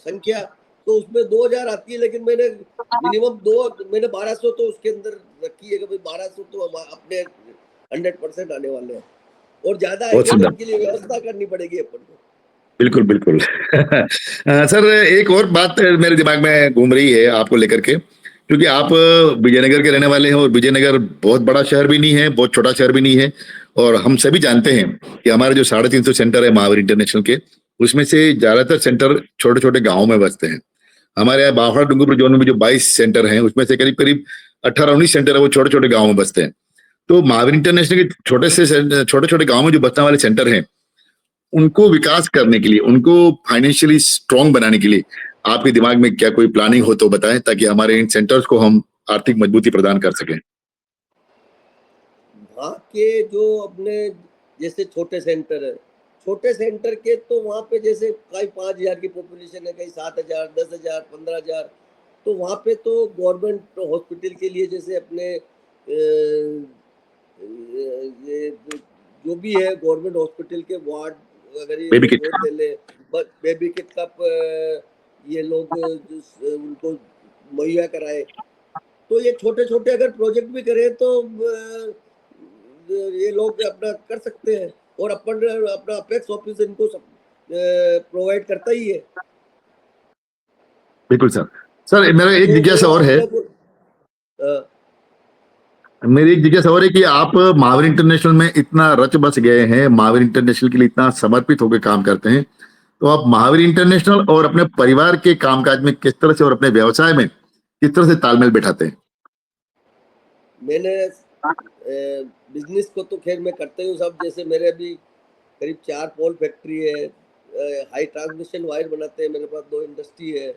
संख्या। तो उसमें 2000 आती है, लेकिन मैंने मिनिमम मैंने 1200 तो उसके अंदर रखी है कि भाई 1200 तो अपने 100% आने वाले हैं, और ज्यादा बहुत आएंगे तो सुंदर। उनके लिए व्यवस्था करनी पड़ेगी अपन को। बिल्कुल बिल्कुल। सर एक और बात मेरे दिमाग में घूम रही है आपको लेकर के, क्योंकि आप विजयनगर के रहने वाले हैं और विजयनगर बहुत बड़ा शहर भी नहीं है, बहुत छोटा शहर भी नहीं है, और हम सभी जानते हैं कि हमारे जो 350 सेंटर है महावीर इंटरनेशनल के, उसमें से ज्यादातर सेंटर छोटे छोटे गाँव में बसते हैं। हमारे यहाँ बावड़ा डूंगरपुर जोन में भी जो 22 सेंटर हैं उसमें से करीब करीब 18-19 सेंटर है वो छोटे छोटे गाँव में बसते हैं। तो महावीर इंटरनेशनल के छोटे छोटे गाँव में जो बसने वाले सेंटर हैं उनको विकास करने के लिए, उनको फाइनेंशियली स्ट्रांग बनाने के लिए आपके दिमाग में क्या कोई प्लानिंग हो तो बताएं, ताकि हमारे इन सेंटर्स को हम आर्थिक मजबूती प्रदान कर सकें। वहाँ के जो अपने जैसे छोटे सेंटर है, छोटे सेंटर के तो वहाँ पे जैसे कहीं 5000 की पॉपुलेशन है, कहीं 7000, 10,000, 15,000। तो वहाँ पे तो गवर्नमेंट हॉस्पिटल के लिए जैसे अपने ये जो भी है गवर्नमेंट हॉस्पिटल के वार्ड, अगर ये बेबी किट। वो ले ले, बेबी किट का ये लोग उनको मुहैया कराए। तो ये छोटे छोटे अगर प्रोजेक्ट भी करें तो ये लोग अपना कर सकते हैं, और अपन अपना अपेक्स ऑफिस इनको सब प्रोवाइड करता ही है। बिल्कुल सर। सर मेरा एक जिज्ञासा और है, मेरी एक जिज्ञासा और है कि आप महावीर इंटरनेशनल में इतना रच बस गए हैं, महावीर इंटरनेशनल के लिए इतना समर्पित होकर काम करते हैं, तो आप महावीर इंटरनेशनल और अपने परिवार के कामकाज में किस तरह से और अपने व्यवसाय में किस तरह से तालमेल बैठाते हैं? मैंने बिजनेस को तो खैर मैं करता हूँ सब, जैसे मेरे अभी करीब 4 पोल फैक्ट्री है, हाई ट्रांसमिशन वायर बनाते हैं, मेरे पास 2 इंडस्ट्री है।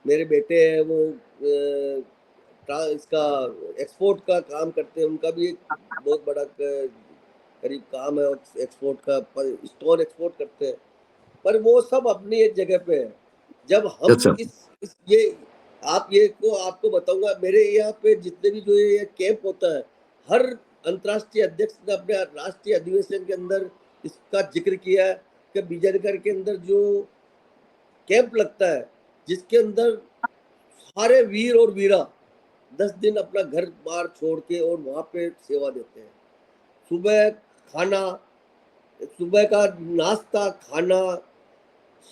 मेरे बेटे हैं वो इसका एक्सपोर्ट का काम करते हैं, उनका भी एक बहुत बड़ा करीब काम है एक्सपोर्ट का, स्टोन एक्सपोर्ट करते हैं। पर वो सब अपनी एक जगह पे है। जब हम अच्छा। इस ये आप ये को आपको बताऊंगा, मेरे यहाँ पे जितने भी जो ये कैंप होता है, हर अंतर्राष्ट्रीय अध्यक्ष ने अपने राष्ट्रीय अधिवेशन के अंदर इसका जिक्र किया है कि विजयनगर के अंदर जो कैंप लगता है, जिसके अंदर सारे वीर और वीरा 10 दिन अपना घर बार छोड़ के और वहाँ पे सेवा देते हैं। सुबह खाना, सुबह का नाश्ता खाना,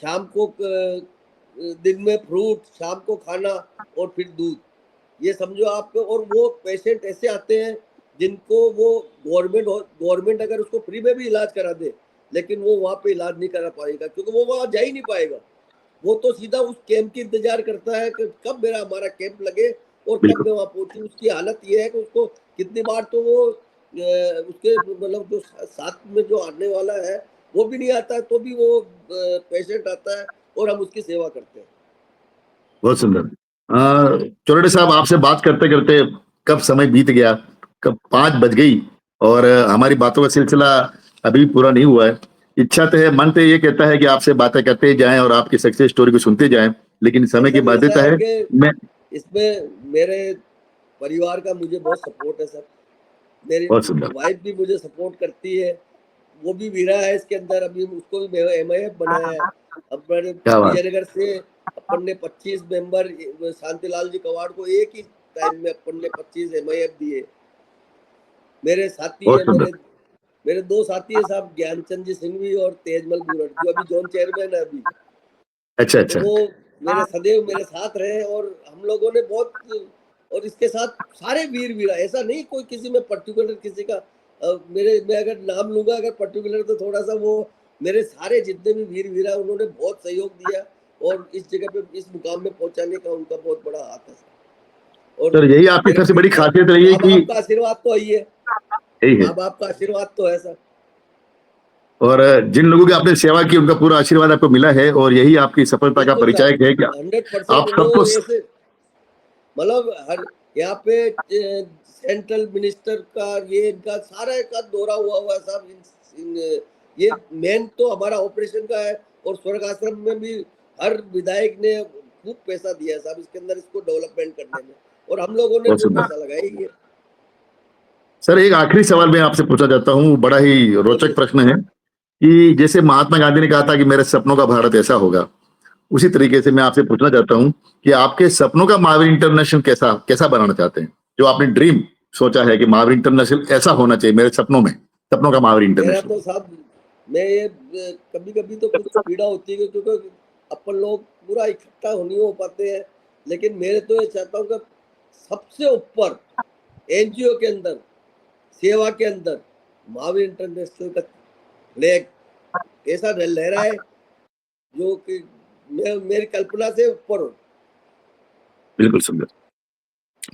शाम को दिन में फ्रूट, शाम को खाना और फिर दूध, ये समझो आपको। और वो पेशेंट ऐसे आते हैं जिनको वो गवर्नमेंट अगर उसको फ्री में भी इलाज करा दे, लेकिन वो वहाँ पे इलाज नहीं करा पाएगा, क्योंकि वो वहाँ जा ही नहीं पाएगा। वो तो सीधा उस कैंप की इंतजार करता है कि कब हमारा कैंप लगे और कब मैं वहाँ पहुंचूं। उसकी हालत ये है कि उसको कितनी बार तो वो उसके मतलब जो साथ में जो आने वाला है वो भी नहीं आता है, तो भी वो पेशेंट आता है और हम उसकी सेवा करते हैं। बहुत सुंदर। चौरड़े साहब, आपसे बात करते करते कब समय बीत गया, कब 5 बज गई और हमारी बातों का सिलसिला अभी पूरा नहीं हुआ है। इच्छा तो है, मन तो ये कहता है कि आपसे बातें करते जाएं और आपकी सक्सेस स्टोरी को सुनते जाएं, लेकिन समय की बाध्यता है। मैं इसमें मेरे परिवार का मुझे बहुत सपोर्ट है सर। मेरी वाइफ भी मुझे सपोर्ट करती है, वो भी वीरा है इसके अंदर। अभी उसको भी MIF बनाया है। अब विजयनगर से अपन ने 25 मेंबर शांतिलाल जी कवाड़ को एक ही टाइम में अपन ने 25 MIF दिए। मेरे साथी है, मेरे 2 साथी है साहब, ज्ञानचंद जी सिंघवी और तेजमल बुरट, जो अभी जोन चेयरमैन है अभी। अच्छा। तो वो मेरे सदैव मेरे साथ रहे और हम लोगों ने बहुत, और इसके साथ सारे वीर वीरा, ऐसा नहीं कोई किसी में पर्टिकुलर किसी का मैं अगर नाम लूंगा अगर पर्टिकुलर तो थोड़ा सा वो, मेरे सारे जितने भी वीर वीरा उन्होंने बहुत सहयोग दिया और इस जगह पे इस मुकाम में पहुंचाने का उनका बहुत बड़ा हाथ है। और सर यही आपकी सबसे बड़ी खासियत रही है कि आपका आशीर्वाद तो यही है, आपका आशीर्वाद तो है सर। और जिन लोगों की आपने सेवा की उनका पूरा आशीर्वाद आपको मिला है और यही आपकी सफलता का परिचय है। क्या 100% आप सबको मतलब हर यहाँ पे सेंट्रल मिनिस्टर का ये इनका सारा का दौरा हुआ है साहब। ये मेन तो हमारा ऑपरेशन का है और स्वर्ग आश्रम में भी हर विधायक ने खूब पैसा दिया है साहब इसके अंदर, इसको डेवलपमेंट करने में, और हम लोगों ने खूब पैसा लगाया ही है। सर एक आखिरी सवाल मैं आपसे पूछना चाहता हूँ, बड़ा ही रोचक प्रश्न है कि जैसे महात्मा गांधी ने कहा था कि मेरे सपनों का भारत ऐसा होगा, उसी तरीके से मैं आपसे पूछना चाहता हूँ कि आपके सपनों का महावीर इंटरनेशनल कैसा बनाना चाहते हैं? जो आपने ड्रीम सोचा है कि महावीर इंटरनेशनल ऐसा होना चाहिए मेरे सपनों में, सपनों का महावीर इंटरनेशनल। तो साहब मैं ये कभी तो कुछ पीड़ा होती है क्योंकि अपन लोग पूरा इकट्ठा नहीं हो पाते हैं, लेकिन मेरे तो ये चाहता हूँ कि सबसे ऊपर NGO के अंदर, सेवा के अंदर महावीर इंटरनेशनल का फ्लैग ऐसा लहराए जो कि मेरी कल्पना से ऊपर हो। बिल्कुल सुंदर,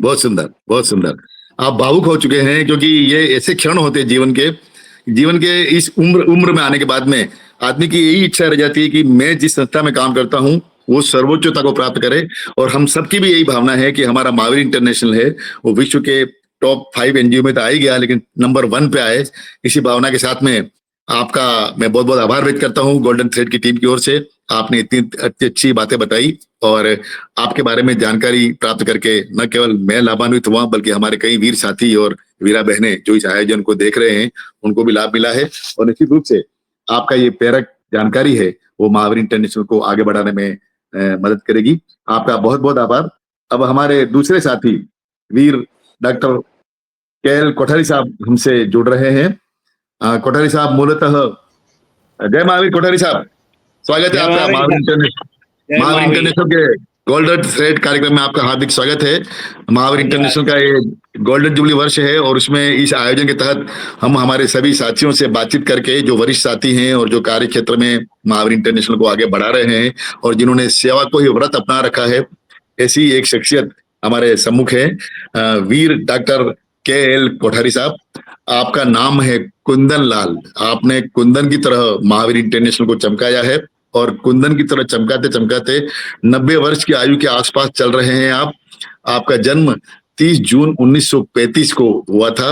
बहुत सुंदर, बहुत सुंदर। आप भावुक हो चुके हैं क्योंकि ये ऐसे क्षण होते हैं जीवन के इस उम्र में आने के बाद में आदमी की यही इच्छा रह जाती है कि मैं जिस संस्था में काम करता हूँ वो सर्वोच्चता को प्राप्त करे, और हम सबकी भी यही भावना है कि हमारा महावीर इंटरनेशनल है वो विश्व के टॉप 5 NGO में तो आ ही गया, लेकिन नंबर 1 पे आए। इसी भावना के साथ में आपका मैं बहुत बहुत आभार व्यक्त करता हूँ गोल्डन थ्रेड की टीम की ओर से। आपने इतनी अच्छी बातें बताई और आपके बारे में जानकारी प्राप्त करके न केवल मैं लाभान्वित हुआ बल्कि हमारे कई वीर साथी और वीरा बहनें जो इस आयोजन को देख रहे हैं उनको भी लाभ मिला है, और निश्चित रूप से आपका ये प्रेरक जानकारी है वो महावीर इंटरनेशनल को आगे बढ़ाने में मदद करेगी। आपका बहुत बहुत आभार। अब हमारे दूसरे साथी वीर डॉक्टर KL कोठारी साहब हमसे जुड़ रहे हैं। कोठारी साहब मूलतः, जय महावीर कोठारी साहब, स्वागत है आपका महावीर इंटरनेशनल के गोल्डन थ्रेड कार्यक्रम में आपका हार्दिक स्वागत है। महावीर इंटरनेशनल का ये गोल्डन जुबली वर्ष है और उसमें इस आयोजन के तहत हम हमारे सभी साथियों से बातचीत करके जो वरिष्ठ साथी हैं और जो कार्य क्षेत्र में महावीर इंटरनेशनल को आगे बढ़ा रहे हैं और जिन्होंने सेवा को ही व्रत अपना रखा है, ऐसी एक शख्सियत हमारे सम्मुख है, वीर डॉक्टर KL कोठारी साहब। आपका नाम है कुंदन लाल। आपने कुंदन की तरह महावीर इंटरनेशनल को चमकाया है और कुंदन की तरह चमकाते चमकाते 90 वर्ष की आयु के आसपास चल रहे हैं आप। आपका जन्म 30 जून 1935 को हुआ था।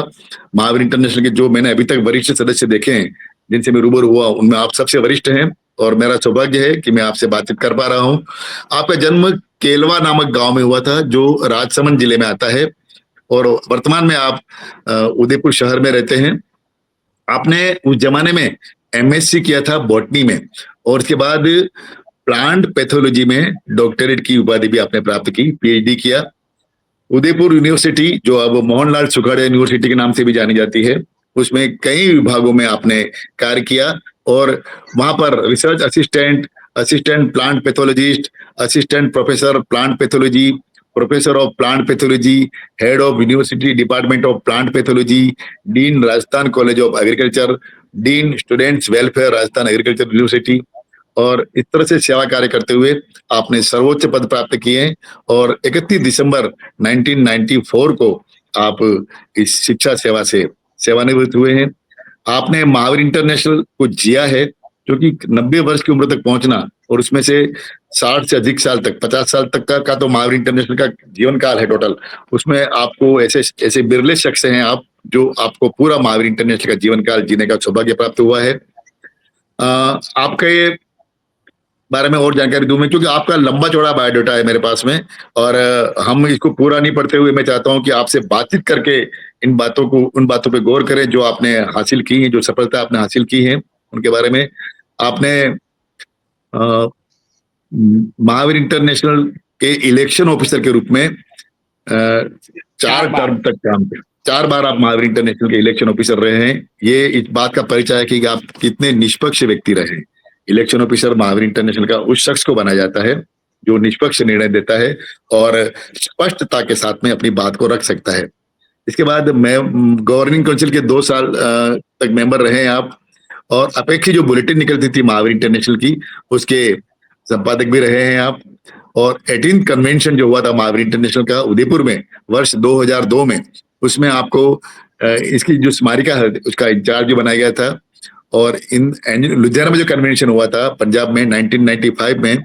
महावीर इंटरनेशनल के जो मैंने अभी तक वरिष्ठ सदस्य देखे हैं जिनसे मैं रूबरू हुआ उनमें आप सबसे वरिष्ठ हैं और मेरा सौभाग्य है कि मैं आपसे बातचीत कर पा रहा हूँ। आपका जन्म केलवा नामक गांव में हुआ था जो राजसमंद जिले में आता है और वर्तमान में आप उदयपुर शहर में रहते हैं। आपने उस जमाने में MSc किया था बॉटनी में, और उसके बाद प्लांट पैथोलॉजी में डॉक्टरेट की उपाधि भी आपने प्राप्त की, PhD किया। उदयपुर यूनिवर्सिटी, जो अब मोहनलाल सुखाड़िया यूनिवर्सिटी के नाम से भी जानी जाती है, उसमें कई विभागों में आपने कार्य किया, और वहां पर research assistant, assistant plant pathologist, assistant professor plant pathology, professor of plant pathology, head of university department of plant pathology, dean Rajasthan college of agriculture, dean students welfare Rajasthan agriculture university, और इस तरह से सेवा कार्य करते हुए आपने सर्वोच्च पद प्राप्त किए हैं। और 31 दिसंबर 1994 को आप इस शिक्षा सेवा से सेवानिवृत्त हुए हैं। आपने महावीर इंटरनेशनल को जिया है, जो कि 90 वर्ष की उम्र तक पहुंचना, और उसमें से 60 से अधिक साल तक, 50 साल तक का तो महावीर इंटरनेशनल का जीवन काल है टोटल। उसमें आपको ऐसे बिरले शख्स हैं आप, जो आपको पूरा महावीर इंटरनेशनल का जीवन काल जीने का सौभाग्य प्राप्त हुआ है। आपके बारे में और जानकारी दूं मैं, क्योंकि आपका लंबा चौड़ा बायोडाटा है मेरे पास में, और हम इसको पूरा नहीं पढ़ते हुए मैं चाहता हूं कि आपसे बातचीत करके उन बातों पे गौर करें जो आपने हासिल की है, जो सफलता आपने हासिल की है उनके बारे में। आपने महावीर इंटरनेशनल के इलेक्शन ऑफिसर के रूप में 4 टर्म तक काम किया, 4 बार आप महावीर इंटरनेशनल के इलेक्शन ऑफिसर रहे हैं। ये इस बात का परिचय है कि आप कितने निष्पक्ष व्यक्ति रहे। इलेक्शन ऑफिसर महावीर इंटरनेशनल का उस शख्स को बनाया जाता है जो निष्पक्ष निर्णय देता है और स्पष्टता के साथ में अपनी बात को रख सकता है। इसके बाद मैं गवर्निंग काउंसिल के 2 साल तक मेंबर रहे हैं आप, और अपेक्षित जो बुलेटिन निकलती थी महावीर इंटरनेशनल की, उसके संपादक भी रहे हैं आप। और 18th कन्वेंशन जो हुआ था महावीर इंटरनेशनल का उदयपुर में वर्ष 2002 में, उसमें आपको इसकी जो स्मारिका है उसका इंचार्ज भी बनाया गया था। और लुधियाना में जो कन्वेंशन हुआ था पंजाब में 1995 में,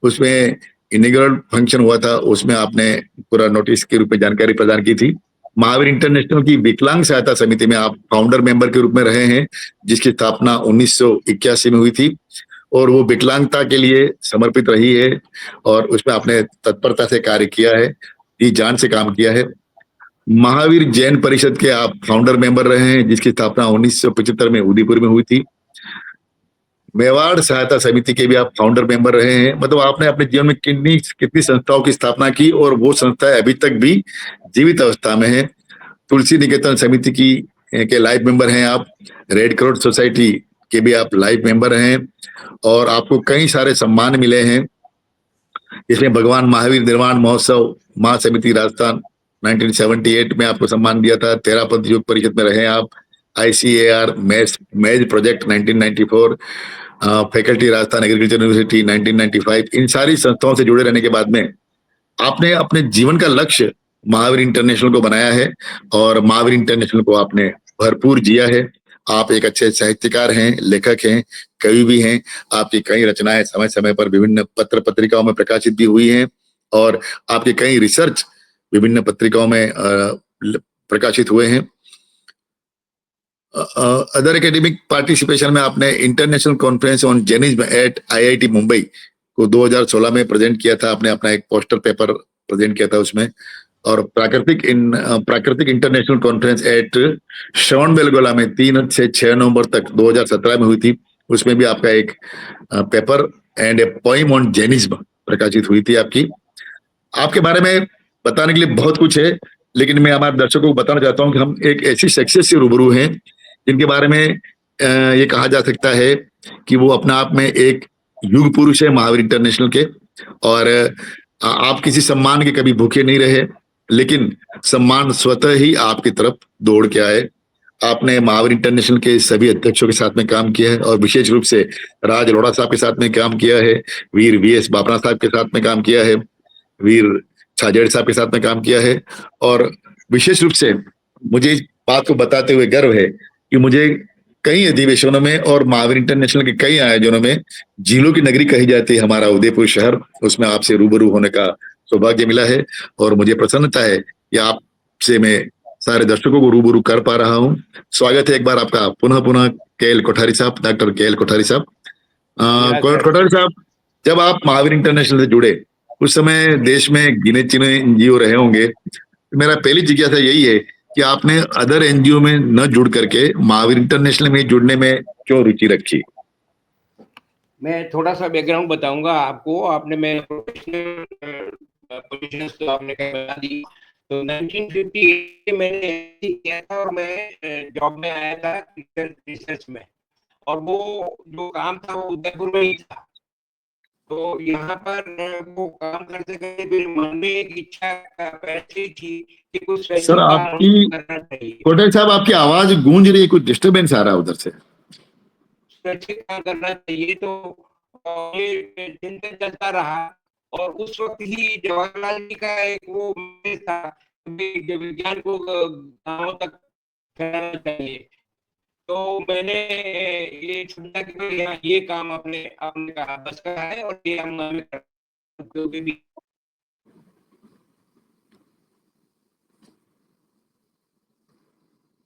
उसमें इनिग्रल फंक्शन हुआ था, उसमें आपने पूरा नोटिस के रूप में जानकारी प्रदान की थी। महावीर इंटरनेशनल की विकलांग सहायता समिति में आप फाउंडर मेंबर के रूप में रहे हैं, जिसकी स्थापना 1981 में हुई थी, और वो विकलांगता के लिए समर्पित रही है, और उसमें आपने तत्परता से कार्य किया है, जी जान से काम किया है। महावीर जैन परिषद के आप फाउंडर मेंबर रहे हैं, जिसकी स्थापना 1975 में उदयपुर में हुई थी। मेवाड़ सहायता समिति के भी आप फाउंडर मेंबर रहे हैं। मतलब आपने अपने जीवन में कितनी संस्थाओं की स्थापना की, और वो संस्थाएं अभी तक भी जीवित अवस्था में है। तुलसी निकेतन समिति के लाइव मेंबर हैं आप। रेड क्रॉस सोसाइटी के भी आप लाइव मेंबर हैं, और आपको कई सारे सम्मान मिले हैं। इसमें भगवान महावीर निर्वाण महोत्सव महासमिति राजस्थान 1978 में आपको सम्मान दिया था। तेरापंथ योग परिषद में रहे आप। ICAR मेज project 1994, faculty Rajasthan agriculture university 1995। इन सारी संस्थाओं से जुड़े रहने के बाद में आपने अपने जीवन का लक्ष्य महावीर इंटरनेशनल को बनाया है, और महावीर इंटरनेशनल को आपने भरपूर जिया है। आप एक अच्छे साहित्यकार हैं, लेखक हैं, कवि भी हैं। आपकी कई रचनाएं समय समय पर विभिन्न पत्र पत्रिकाओं में प्रकाशित भी हुई हैं, और आपके कई रिसर्च विभिन्न पत्रिकाओं में प्रकाशित हुए हैं। अदर एकेडमिक पार्टिसिपेशन में आपने international conference on Jainism at IIT Mumbai को 2016 में प्रेजेंट किया था। आपने अपना एक पोस्टर पेपर प्रेजेंट किया था उसमें। और प्राकृतिक इंटरनेशनल कॉन्फ्रेंस एट श्रवणबेलगोला में 3 से 6 नवंबर तक 2017 में हुई थी। उसमें भी आपका एक paper and A poem on Jainism प्रकाशित हुई थी आपकी। आपके बारे में बताने के लिए बहुत कुछ है, लेकिन मैं हमारे दर्शकों को बताना चाहता हूं कि हम एक ऐसी शख्सियत से रूबरू हैं जिनके बारे में ये कहा जा सकता है कि वो अपने आप में एक युग पुरुष है महावीर इंटरनेशनल के। और आप किसी सम्मान के कभी भूखे नहीं रहे, लेकिन सम्मान स्वतः ही आपकी तरफ दौड़ के आए। आपने महावीर इंटरनेशनल के सभी अध्यक्षों के साथ में काम किया है, और विशेष रूप से राज अरोड़ा साहब के साथ में काम किया है, वीर VS बापना साहब के साथ में काम किया है, वीर छाजेड़ साहब के साथ में काम किया है। और विशेष रूप से मुझे इस बात को बताते हुए गर्व है कि मुझे कई अधिवेशनों में और महावीर इंटरनेशनल के कई आयोजनों में झीलों की नगरी कही जाती है हमारा उदयपुर शहर, उसमें आपसे रूबरू होने का सौभाग्य मिला है। और मुझे प्रसन्नता है कि आपसे मैं सारे दर्शकों को रूबरू कर पा रहा हूँ। स्वागत है एक बार आपका पुनः KL कोठारी साहब, डॉक्टर KL कोठारी साहब। कोठारी साहब, जब आप महावीर इंटरनेशनल से जुड़े उस समय देश में गिने चुने NGO रहे होंगे। मेरा पहली जिज्ञासा यही है कि आपने अदर NGO में न जुड़ करके महावीर इंटरनेशनल में जुड़ने में क्यों रुचि रखी? मैं थोड़ा सा बैकग्राउंड बताऊंगा आपको। आपने मैं प्रोफेशनल पोजीशन तो आपने बता दी। तो 1958 में मैंने MSc किया था और मैं जॉब में आया था रिसर्च में, और वो जो काम था वो उदयपुर में ही था। तो यहाँ पर वो काम करते करते फिर मन में एक इच्छा ऐसी थी कि कुछ सर स्वैच्छिक काम आपकी करना चाहिए, कोटक साहब, आपकी आवाज गूंज रही है, कुछ डिस्टरबेंस आ रहा है उधर से। स्वैच्छिक काम करना चाहिए। तो ये चिंतन चलता रहा, और उस वक्त ही जवाहरलाल जी का एक वो मैसेज था कि विज्ञान को गांवों तक फैलाना चाहिए। तो मैंने ये सोचा कि भाई हाँ, ये काम अपने आपने कहा बस का है, और ये हम हमें क्योंकि भी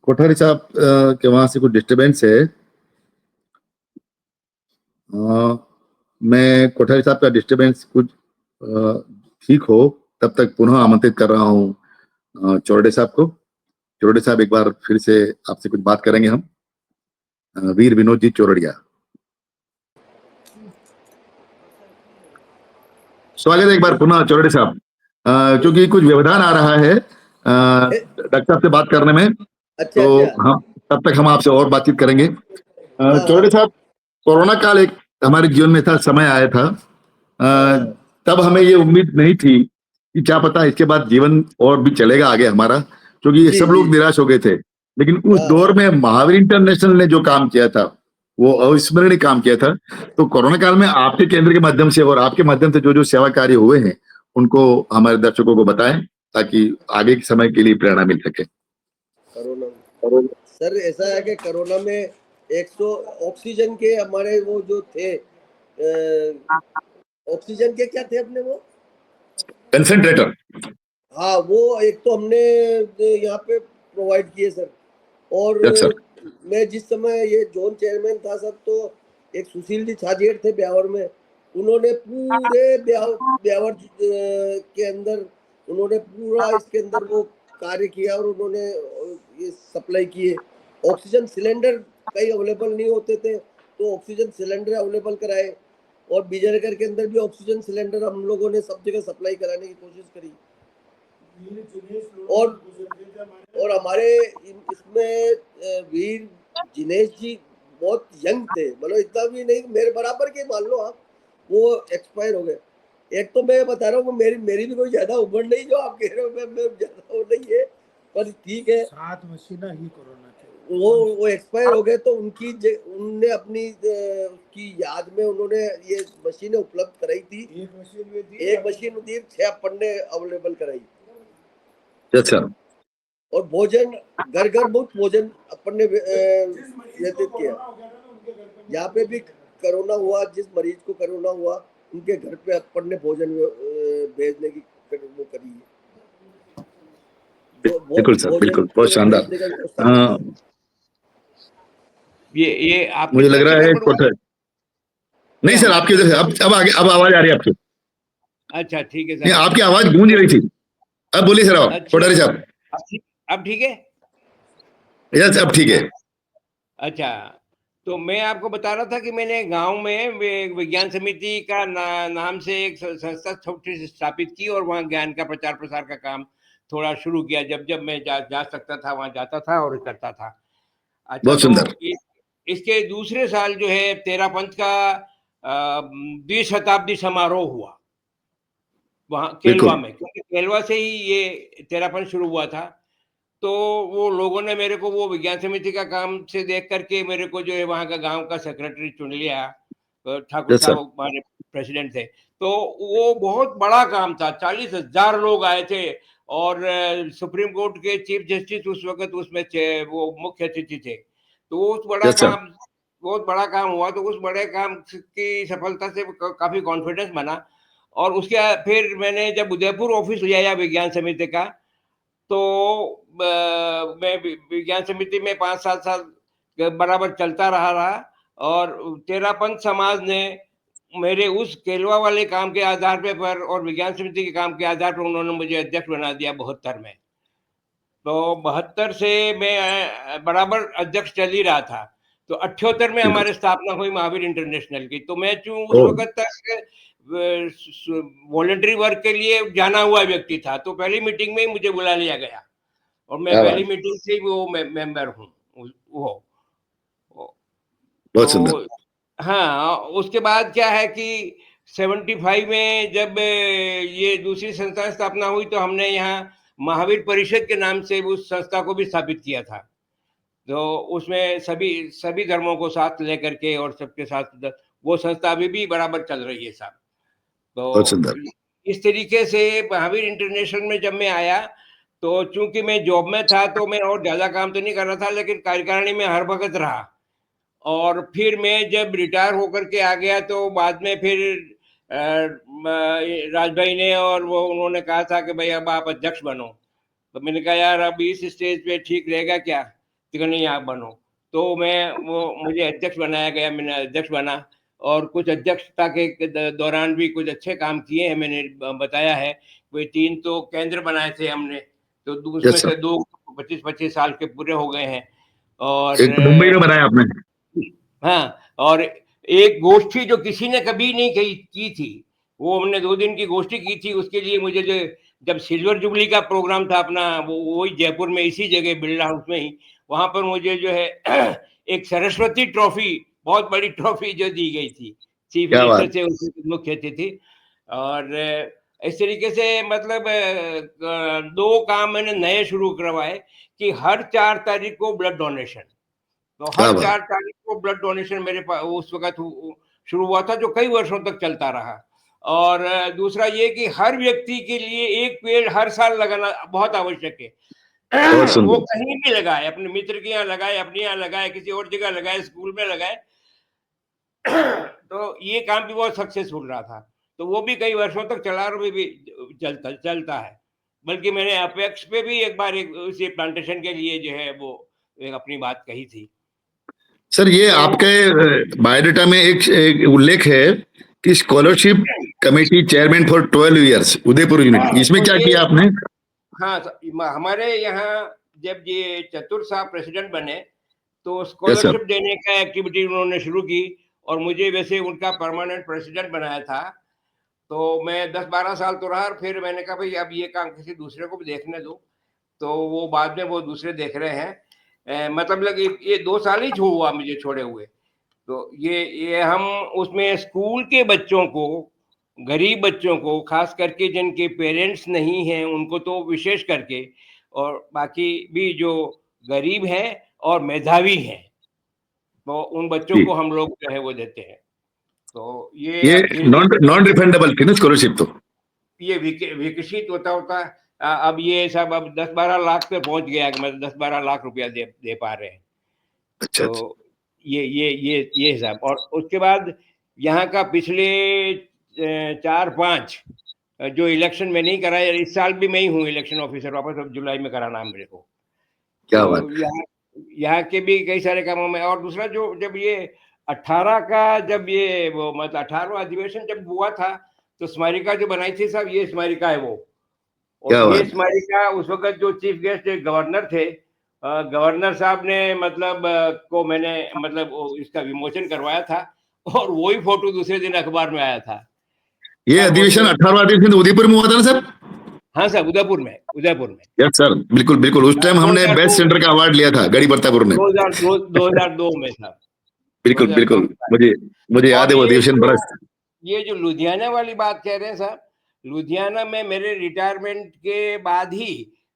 कोठारी साहब के वहां से कुछ डिस्टरबेंस है। मैं कोठारी साहब का डिस्टरबेंस कुछ ठीक हो तब तक पुनः आमंत्रित कर रहा हूँ चौरडे साहब को। चौरडे साहब एक बार फिर से आपसे कुछ बात करेंगे हम। वीर विनोद जी चौरड़िया, स्वागत है एक बार पुनः चौरडे साहब। क्योंकि कुछ व्यवधान आ रहा है डॉक्टर साहब से बात करने में, अच्छा तो अच्छा। हम तब तक हम आपसे और बातचीत करेंगे। हाँ, चौरडे साहब, कोरोना काल एक हमारे जीवन में था, समय आया था। तब हमें ये उम्मीद नहीं थी कि क्या पता इसके बाद जीवन और भी चलेगा आगे हमारा, क्योंकि ये जी, सब लोग जी। निराश हो गए थे। लेकिन उस हाँ, दौर में महावीर इंटरनेशनल ने जो काम किया था वो अविस्मरणीय काम किया था। तो कोरोना काल में आपके केंद्र के माध्यम से और आपके माध्यम से जो जो सेवा कार्य हुए हैं उनको हमारे दर्शकों को बताएं, ताकि आगे के समय के लिए प्रेरणा मिल सके। कोरोना सर ऐसा है कि कोरोना में 100 ऑक्सीजन के हमारे वो जो थे, ऑक्सीजन के क्या थे अपने वो, कंसंट्रेटर। हाँ वो एक तो हमने यहाँ पे प्रोवाइड किए सर। और यस सर। मैं जिस समय ये जोन चेयरमैन था सर, तो एक सुशील जी छाजेड़ थे ब्यावर में, उन्होंने पूरे ब्यावर के अंदर उन्होंने पूरा इसके अंदर वो कार्य किया, और उन्होंने ये सप्लाई किए। ऑक्सीजन सिलेंडर कहीं अवेलेबल नहीं होते थे, तो ऑक्सीजन सिलेंडर अवेलेबल कराए, और विजयनगर के अंदर भी ऑक्सीजन सिलेंडर हम लोगों ने सब जगह सप्लाई कराने की कोशिश करी। और हमारे इसमें वीर जिनेश जी बहुत यंग थे, मतलब इतना भी नहीं, मेरे बराबर के मान लो आप, वो एक्सपायर हो गए। एक तो मैं बता रहा हूँ मेरी भी कोई ज्यादा उम्र नहीं जो आप कह रहे हो, मैं ज्यादा वो नहीं है, पर ठीक है। 7 मशीना ही कोरोना थे, वो एक्सपायर हो गए, तो उनने अपनी की याद में उन्होंने ये मशीनें उपलब्ध कराई थी। एक मशीन दी, 6 पन्ने अवेलेबल कराई। Yes sir. और भोजन घर घर मुफ्त भोजन अपन ने व्यतीत किया। यहाँ पे भी कोरोना हुआ, जिस मरीज को कोरोना हुआ उनके घर पे अपन ने भोजन भेजने की वो करी है। बिल्कुल सर, बिल्कुल, बहुत शानदार। ये आप मुझे लग रहा है कोठर नहीं सर, आपकी वजह से अब आगे, अब आवाज आ रही है आपकी। अच्छा ठीक है नहीं, सर। आपकी आवाज गूंज रही थी। अब बोलिए सर, आप अच्छा, कोठारी साहब। अब ठीक है। यस, अब ठीक है। अच्छा, तो मैं आपको बता रहा था कि मैंने गांव में विज्ञान समिति का नाम से एक संस्था छोटी सी स्थापित की, और वहाँ ज्ञान का प्रचार प्रसार का काम थोड़ा शुरू किया। जब जब मैं जा सकता था वहाँ जाता था और करता था। अच्छा, बहुत सुंदर। तो इसके दूसरे साल जो है तेरा पंथ का 20 शताब्दी समारोह हुआ वहाँ केलवा में, क्योंकि केलवा से ही ये तेरा पंथ शुरू हुआ था। तो वो लोगों ने मेरे को वो विज्ञान समिति का काम से देख करके मेरे को जो है वहाँ का गांव का सेक्रेटरी चुन लिया। Thakur Yes, sir. साहब हमारे प्रेसिडेंट थे। तो वो बहुत बड़ा काम था, 40,000 लोग आए थे, और सुप्रीम कोर्ट के चीफ जस्टिस उस वक्त उसमें वो मुख्य अतिथि थे। तो उस बड़ा Yes, sir. काम, बहुत बड़ा काम हुआ। तो उस बड़े काम की सफलता से काफी कॉन्फिडेंस बना। और उसके फिर मैंने जब उदयपुर ऑफिस लिया विज्ञान समिति का, तो मैं विज्ञान समिति में 5-7 साल बराबर चलता रहा। और तेरापंथ समाज ने मेरे उस केलवा वाले काम के आधार पे पर और विज्ञान समिति के काम के आधार पर उन्होंने मुझे अध्यक्ष बना दिया 72 में। तो 72 से मैं बराबर अध्यक्ष चल ही रहा था। तो 78 में बिल्कुल। हमारी स्थापना हुई महावीर इंटरनेशनल की। तो मैं चूँ उस ओह! वक़्त तक वॉलंटरी वर्क के लिए जाना हुआ व्यक्ति था, तो पहली मीटिंग में ही मुझे बुला लिया गया और मैं क्या पहली बात! मीटिंग से ही वो मेंबर हूँ। वो बहुत सुंदर। तो हाँ, उसके बाद क्या है कि 75 में जब ये दूसरी संस्था स्थापना हुई तो हमने यहाँ महावीर परिषद के नाम से उस संस्था को भी स्थापित किया था। तो उसमें सभी सभी धर्मों को साथ लेकर के और सबके साथ वो संस्था अभी भी बराबर चल रही है साहब। बहुत तो सुंदर। इस तरीके से महावीर इंटरनेशनल में जब मैं आया, तो चूँकि मैं जॉब में था तो मैं और ज़्यादा काम तो नहीं कर रहा था, लेकिन कार्यकारिणी में हर वक़्त रहा। और फिर मैं जब रिटायर होकर के आ गया तो बाद में फिर राज भाई ने और वो उन्होंने कहा था कि भाई अब आप अध्यक्ष बनो। तो मैंने कहा यार अब इस स्टेज पे ठीक रहेगा क्या? तो कहा नहीं आप बनो। तो मैं वो मुझे अध्यक्ष बनाया गया, मैंने अध्यक्ष बना और कुछ अध्यक्षता के दौरान भी कुछ अच्छे काम किए हैं मैंने बताया है। कोई 3 तो केंद्र बनाए थे हमने, तो उसमें यस सर। से 2 25-25 साल के पूरे हो गए हैं। और एक तो मुंबई में बनाया आपने। हाँ, और एक गोष्ठी जो किसी ने कभी नहीं की थी, वो हमने 2 दिन की गोष्ठी की थी, उसके लिए मुझे जो जब सिल्वर जुबली का प्रोग्राम था अपना, वो वही जयपुर में इसी जगह बिरला हाउस में ही, वहाँ पर मुझे जो है एक सरस्वती ट्रॉफी, बहुत बड़ी ट्रॉफी जो दी गई थी, चीफ क्या बात! मिनिस्टर से उसकी मुख्य अतिथि। और इस तरीके से मतलब 2 काम मैंने नए शुरू करवाए कि हर 4 तारीख को ब्लड डोनेशन। तो क्या हर बात! 4 तारीख को ब्लड डोनेशन मेरे उस वक़्त शुरू हुआ था, जो कई वर्षों तक चलता रहा। और दूसरा ये कि हर व्यक्ति के लिए 1 पेड़ हर साल लगाना बहुत आवश्यक है। बहुत वो सुंदर। कहीं भी लगाए, अपने मित्र के यहाँ लगाए, अपने यहाँ लगाए, किसी और जगह लगाए, स्कूल में लगाए। तो ये काम भी बहुत सक्सेसफुल रहा था। तो वो भी कई वर्षों तक चला और अभी भी चलता चलता है। बल्कि मैंने अपेक्स पे भी एक बार एक उसी प्लांटेशन के लिए जो है वो एक अपनी बात कही थी। सर ये तो आपके बायोडाटा में एक उल्लेख है कि scholarship committee chairman for 12 years Udaipur unit, इसमें तो क्या ये किया आपने? हाँ, हमारे यहाँ जब ये चतुर साहब प्रेसिडेंट बने, तो यस सर। स्कॉलरशिप देने का एक्टिविटी उन्होंने शुरू की और मुझे वैसे उनका परमानेंट प्रेसिडेंट बनाया था। तो मैं 10-12 साल तो रहा और फिर मैंने कहा भई अब ये काम किसी दूसरे को भी देखने दो। तो वो बाद में वो दूसरे देख रहे हैं। मतलब लग ये 2 साल ही हुआ मुझे छोड़े हुए। तो ये हम उसमें स्कूल के बच्चों को, गरीब बच्चों को, खास करके जिनके पेरेंट्स नहीं हैं, उनको तो विशेष करके, और बाकी भी जो गरीब हैं और मेधावी हैं, तो उन बच्चों जी। को हम लोग जो है वो देते हैं। तो ये ये अब नॉन धीरे-धीरे नॉन रिफंडेबल थी ना स्कॉलरशिप तो? ये विकसित होता-होता अब ये सब अब 10-12 लाख पे पहुँच गया कि मतलब 10-12 लाख रुपया दे दे पा रहे हैं। अच्छा, अच्छा। तो ये हिसाब, और उसके बाद यहाँ का पिछले 4-5 जो इलेक्शन में नहीं कराया, इस साल भी मैं ही हूँ इलेक्शन ऑफिसर, वापस अब जुलाई में कराना है मेरे को। क्या तो बात! यहाँ यहाँ के भी कई सारे कामों में, और दूसरा जो जब ये 18 का जब ये वो मतलब 18वाँ अधिवेशन जब हुआ था, तो स्मारिका जो बनाई थी साहब, ये स्मारिका है वो। और क्या ये बात! स्मारिका उस वक़्त जो चीफ गेस्ट गवर्नर थे, गवर्नर साहब ने मतलब को मैंने मतलब वो इसका विमोचन करवाया था और वही फ़ोटो दूसरे दिन अखबार में आया था। ये साहब वो अधिवेशन जो 18वां अधिवेशन उदयपुर में हुआ था ना सर? हाँ साहब, उदयपुर में, उदयपुर में। यस सर, बिल्कुल, बिल्कुल। उस टाइम हमने 2002 बेस्ट सेंटर का अवार्ड लिया था गढ़ी प्रतापपुर में। 2002 में साहब, बिल्कुल, 2002 बिल्कुल। में था। मुझे मुझे याद और है वो अधिवेशन बड़ा। ये जो लुधियाना वाली बात कह रहे हैं साहब, लुधियाना में मेरे रिटायरमेंट के बाद ही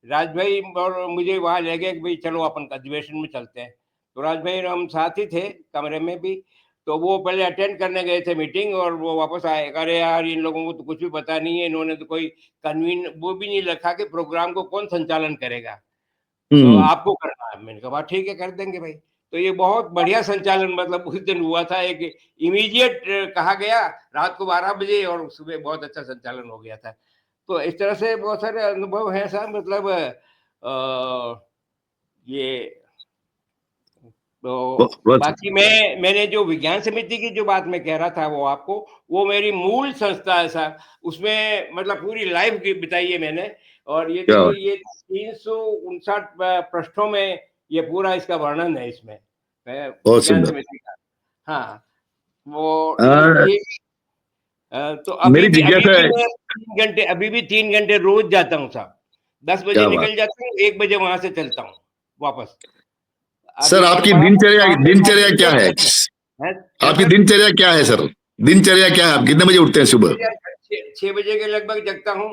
राज भाई और मुझे वहाँ ले गए कि भाई चलो अपन अधिवेशन में चलते हैं। तो राज भाई और हम साथ ही थे कमरे में भी। तो वो पहले अटेंड करने गए थे मीटिंग और वो वापस आए, अरे यार इन लोगों को तो कुछ भी पता नहीं है, इन्होंने तो कोई कन्वीन वो भी नहीं रखा कि प्रोग्राम को कौन संचालन करेगा। तो हुँ। आपको करना है। मैंने कहा बा ठीक है, कर देंगे भाई। तो ये बहुत बढ़िया संचालन मतलब उस दिन हुआ था, एक इमीडिएट कहा गया रात को 12 बजे और सुबह बहुत अच्छा संचालन हो गया था। तो इस तरह से बहुत सारे अनुभव हैं साहब, मतलब ये तो बहुत बाकी मैंने जो विज्ञान समिति की जो बात मैं कह रहा था वो आपको, वो मेरी मूल संस्था है साहब। उसमें मतलब पूरी लाइफ बिताई है मैंने। और ये क्या देखिए बात! ये 359 पृष्ठों में ये पूरा इसका वर्णन है इसमें। बहुत विज्ञान सुंदर। समिति का। हाँ, वो अ, ये तो मेरी जिज्ञासा है। अभी भी 3 घंटे रोज़ जाता हूँ साहब। 10 बजे क्या बात। निकल जाता हूँ, 1 बजे वहाँ से चलता हूँ वापस। सर अभी मैंने आपकी पढ़ा था दिनचर्या साढ़े 7 दिनचर्या क्या बजे है? हैं? क्या आपकी सर? दिनचर्या क्या है सर? दिनचर्या क्या है? आप कितने बजे उठते हैं सुबह? 6 बजे के लगभग जगता हूँ,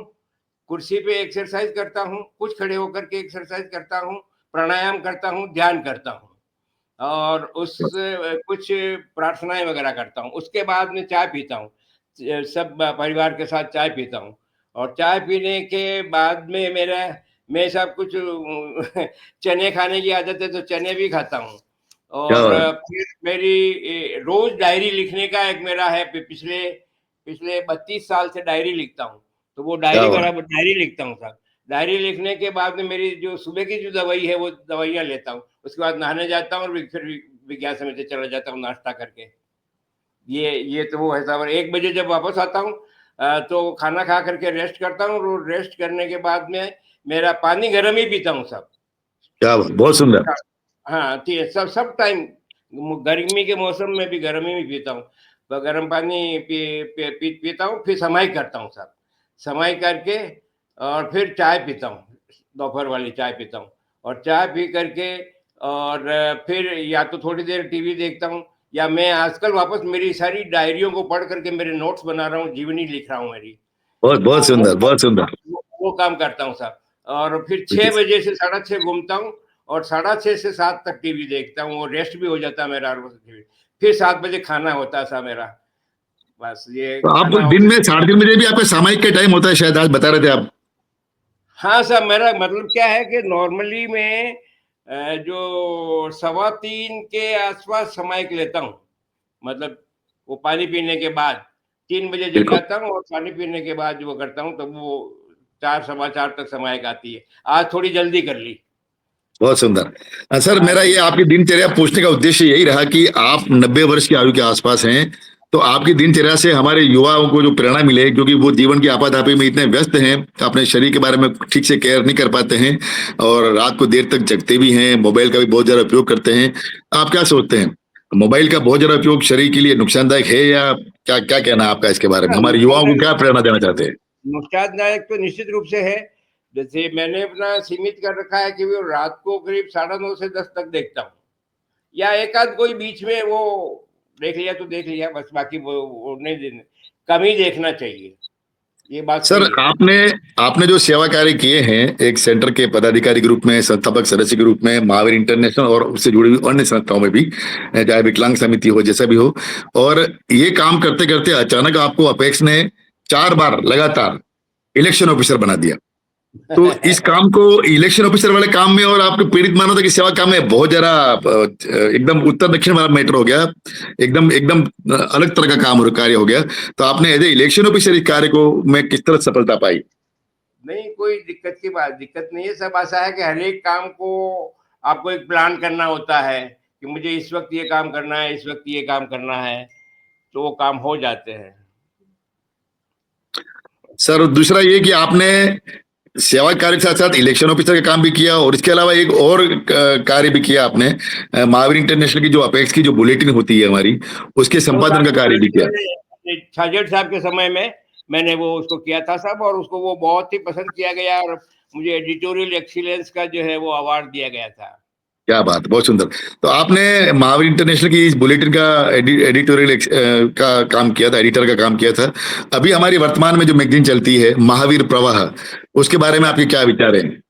कुर्सी पे एक्सरसाइज करता हूँ, कुछ खड़े होकर के एक्सरसाइज करता हूँ, प्राणायाम करता हूँ, ध्यान करता हूँ और कुछ प्रार्थनाएँ वगैरह करता हूँ। उसके बाद में चाय पीता हूँ। सब परिवार के साथ चाय पीता हूँ और चाय पीने के बाद में मैं सब कुछ चने खाने की आदत है तो चने भी खाता हूँ क्या और बात। फिर मेरी रोज़ डायरी लिखने का एक मेरा है पिछले पिछले 32 साल से डायरी लिखता हूँ। तो वो क्या डायरी बात। मेरा डायरी लिखता हूँ साहब। डायरी लिखने के बाद में मेरी जो सुबह की जो दवाई है वो दवाइयाँ लेता हूँ। उसके बाद नहाने जाता हूँ और फिर विज्ञान समिति चला जाता हूँ नाश्ता करके। ये तो वो है साहब। 1 बजे जब वापस आता हूँ तो खाना खा करके रेस्ट करता हूँ और रेस्ट करने के बाद में मेरा पानी गरम ही पीता हूँ साहब। क्या बात, बहुत सुंदर। हाँ, हाँ, सब सब टाइम गर्मी के मौसम में भी गर्म ही पीता हूँ। तो गर्म पानी पीता हूँ, फिर समाई करता हूँ साहब। समाई करके और फिर चाय पीता हूँ, दोपहर वाली चाय पीता हूँ और चाय पी करके और फिर या तो थोड़ी देर टीवी देखता हूँ या मैं आजकल वापस मेरी सारी डायरियों को पढ़ करके मेरे नोट्स बना रहा हूँ, जीवनी लिख रहा हूँ मेरी। बहुत बहुत सुंदर, बहुत सुंदर। वो काम करता हूँ साहब और फिर 6 बजे से 6:30 घूमता हूँ और 6:30 से 7 तक टीवी देखता हूँ, वो रेस्ट भी हो जाता है मेरा। फिर 7 बजे खाना होता है साहब मेरा, बस ये तो आपको खाना हो दिन गया। में 3:30 बजे भी आपका सामायिक का टाइम होता है, शायद आज बता रहे थे आप। हाँ साहब, मेरा मतलब क्या है कि नॉर्मली मैं जो 3:15 के आसपास सामायिक लेता हूँ, मतलब वो पानी पीने के बाद 3 बजे जग बिल्कुल। जाता हूँ और पानी पीने के बाद वो करता हूँ, तब वो 4 सवा 4 तक सामायिक आती है। आज थोड़ी जल्दी कर ली। बहुत सुंदर। सर हाँ मेरा जी। ये आपकी दिनचर्या पूछने का उद्देश्य यही रहा कि आप 90 वर्ष की आयु के आसपास हैं, तो आपकी दिनचर्या से हमारे युवाओं को जो प्रेरणा मिले, क्योंकि वो जीवन की आपाधापी में इतने व्यस्त हैं, अपने शरीर के बारे में ठीक से केयर नहीं कर पाते हैं और रात को देर तक जगते भी हैं, मोबाइल का भी बहुत ज्यादा उपयोग करते हैं। आप क्या सोचते हैं, मोबाइल का बहुत ज्यादा उपयोग शरीर के लिए नुकसानदायक है या क्या क्या कहना है आपका इसके बारे में? हाँ, हमारे युवाओं को क्या प्रेरणा देना चाहते हैं? नुकसानदायक तो निश्चित रूप से है। जैसे मैंने अपना सीमित कर रखा है कि वो रात को करीब 9:30 से 10 तक देखता हूँ या एक आध कोई बीच में वो देख लिया तो देख लिया, बस बाकी वो नहीं कम ही देखना चाहिए। ये बात सर सही है। आपने आपने जो सेवा कार्य किए हैं एक सेंटर के पदाधिकारी के रूप में, संस्थापक सदस्य के रूप में, महावीर इंटरनेशनल और उससे जुड़ी हुई अन्य संस्थाओं में भी, चाहे विकलांग समिति हो जैसा भी हो, और ये काम करते करते अचानक आपको अपेक्स ने 4 बार लगातार इलेक्शन ऑफिसर बना दिया। तो इस काम को इलेक्शन ऑफिसर वाले काम में और आपको पीड़ित मानो था कि सेवा काम में बहुत जरा एकदम उत्तर दक्षिण वाला मैटर हो गया, एकदम एकदम अलग तरह का काम और कार्य हो गया। तो आपने एज ए इलेक्शन ऑफिसर इस कार्य को में किस तरह सफलता पाई? नहीं, कोई दिक्कत नहीं है। सब ऐसा है कि हर एक काम को आपको एक प्लान करना होता है कि मुझे इस वक्त ये काम करना है, इस वक्त ये काम करना है, तो वो काम हो जाते हैं। सर दूसरा ये कि आपने सेवा कार्य के साथ साथ इलेक्शन ऑफिसर का काम भी किया और इसके अलावा एक और कार्य भी किया आपने, महावीर इंटरनेशनल की जो अपेक्स की जो बुलेटिन होती है हमारी, उसके वो संपादन साहब का वो कार्य भी किया। मैंने छाजेड़ साहब के समय में मैंने वो उसको किया था साहब और उसको वो बहुत ही पसंद किया गया और मुझे एडिटोरियल एक्सीलेंस का जो है वो अवार्ड दिया गया था। क्या बात, बहुत सुंदर। तो आपने महावीर इंटरनेशनल की इस बुलेटिन का एडिटोरियल का काम किया था, एडिटर का काम किया था। अभी हमारी वर्तमान में जो मैगजीन चलती है महावीर प्रवाह, उसके बारे में आपके क्या विचार हैं?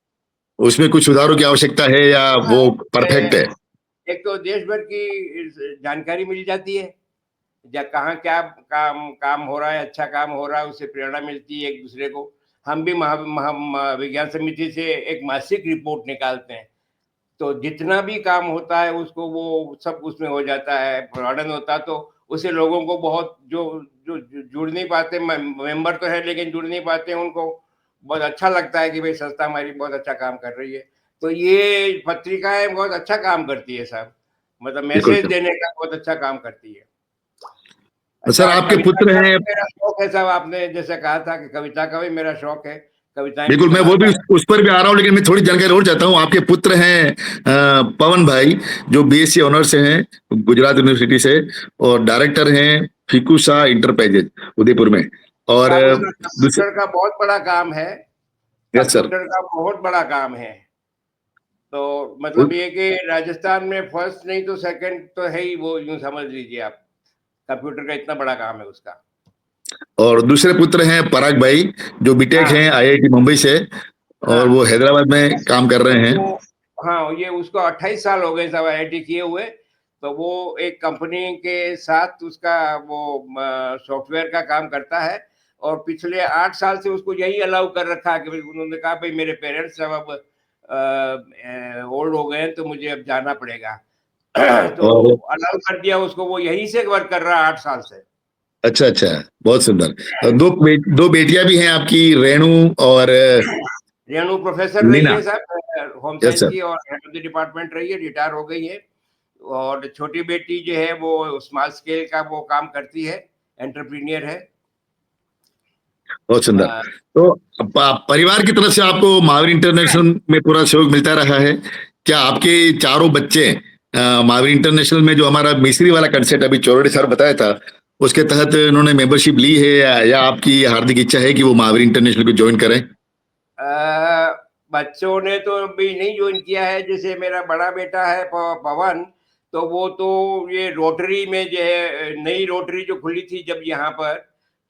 उसमें कुछ सुधारों की आवश्यकता है या हाँ, वो परफेक्ट है? एक तो देश भर की जानकारी मिल जाती है, कहाँ क्या काम काम हो रहा है, अच्छा काम हो रहा है, उससे प्रेरणा मिलती है एक दूसरे को। हम भी विज्ञान समिति से एक मासिक रिपोर्ट निकालते हैं, तो जितना भी काम होता है उसको वो सब उसमें हो जाता है, वर्णन होता है, तो उससे लोगों को बहुत जो जो जुड़ नहीं पाते, मेंबर तो है लेकिन जुड़ नहीं पाते, उनको बहुत अच्छा लगता है कि भाई संस्था हमारी बहुत अच्छा काम कर रही है। तो ये पत्रिकाएं बहुत अच्छा काम करती है साहब, मतलब बिल्कुल मैसेज सर। देने का बहुत अच्छा काम करती है। सर अच्छा, आपके कविता पुत्र का हैं। भी मेरा शौक है साहब, आपने जैसे कहा था कि कविता का भी मेरा शौक है, कविताएं बिल्कुल, मैं वो भी उस पर भी आ रहा हूँ, लेकिन मैं थोड़ी जानकारी और चाहता हूँ। आपके पुत्र हैं पवन भाई, जो बीएससी ऑनर्स से हैं गुजरात यूनिवर्सिटी से, और डायरेक्टर हैं फिकुसा इंटरप्राइजेज उदयपुर में। और साहब उसका दूसरे, कंप्यूटर का बहुत बड़ा काम है, यस सर। कंप्यूटर का बहुत बड़ा काम है। तो मतलब ये कि राजस्थान में फर्स्ट नहीं तो सेकंड तो है ही, वो यूं समझ लीजिए आप, कंप्यूटर का इतना बड़ा काम है उसका। और दूसरे पुत्र हैं पराग भाई, जो बीटेक हाँ हैं आईआईटी मुंबई से, और वो हाँ हैदराबाद में काम कर रहे हैं। वो, हाँ ये उसको 28 साल हो गए सब आईआईटी किए हुए। तो वो एक कंपनी के साथ उसका वो सॉफ्टवेयर का काम करता है, और पिछले 8 साल से उसको यही अलाउ कर रखा है कि उन्होंने कहा भाई मेरे पेरेंट्स सब अब ओल्ड हो गए हैं तो मुझे अब जाना पड़ेगा। तो और अलाउ कर दिया उसको, वो यहीं से वर्क कर रहा है 8 साल से। अच्छा अच्छा, बहुत सुंदर। और दो बेटियां भी हैं आपकी, रेणु और रेणु प्रोफेसर रही लीना। है sir home yes science sir. की, और हेड ऑफ द डिपार्टमेंट रही है, रिटायर हो गई है। और छोटी बेटी जो है वो स्मॉल स्केल का वो काम करती है, एंटरप्रेन्योर है। बहुत सुंदर। अ, तो परिवार की तरफ से आपको महावीर इंटरनेशनल में पूरा सहयोग मिलता रहा है क्या? आपके चारों बच्चे महावीर इंटरनेशनल में, जो हमारा मिस्री वाला कंसेप्ट अभी चौरड़े सर बताया था, उसके तहत उन्होंने मेंबरशिप ली है, या आपकी हार्दिक इच्छा है कि वो महावीर इंटरनेशनल को ज्वाइन करें? बच्चों ने तो अभी नहीं ज्वाइन किया है। जैसे मेरा बड़ा बेटा है पवन, तो वो तो ये रोटरी में जो है, नई रोटरी जो खुली थी जब यहाँ पर,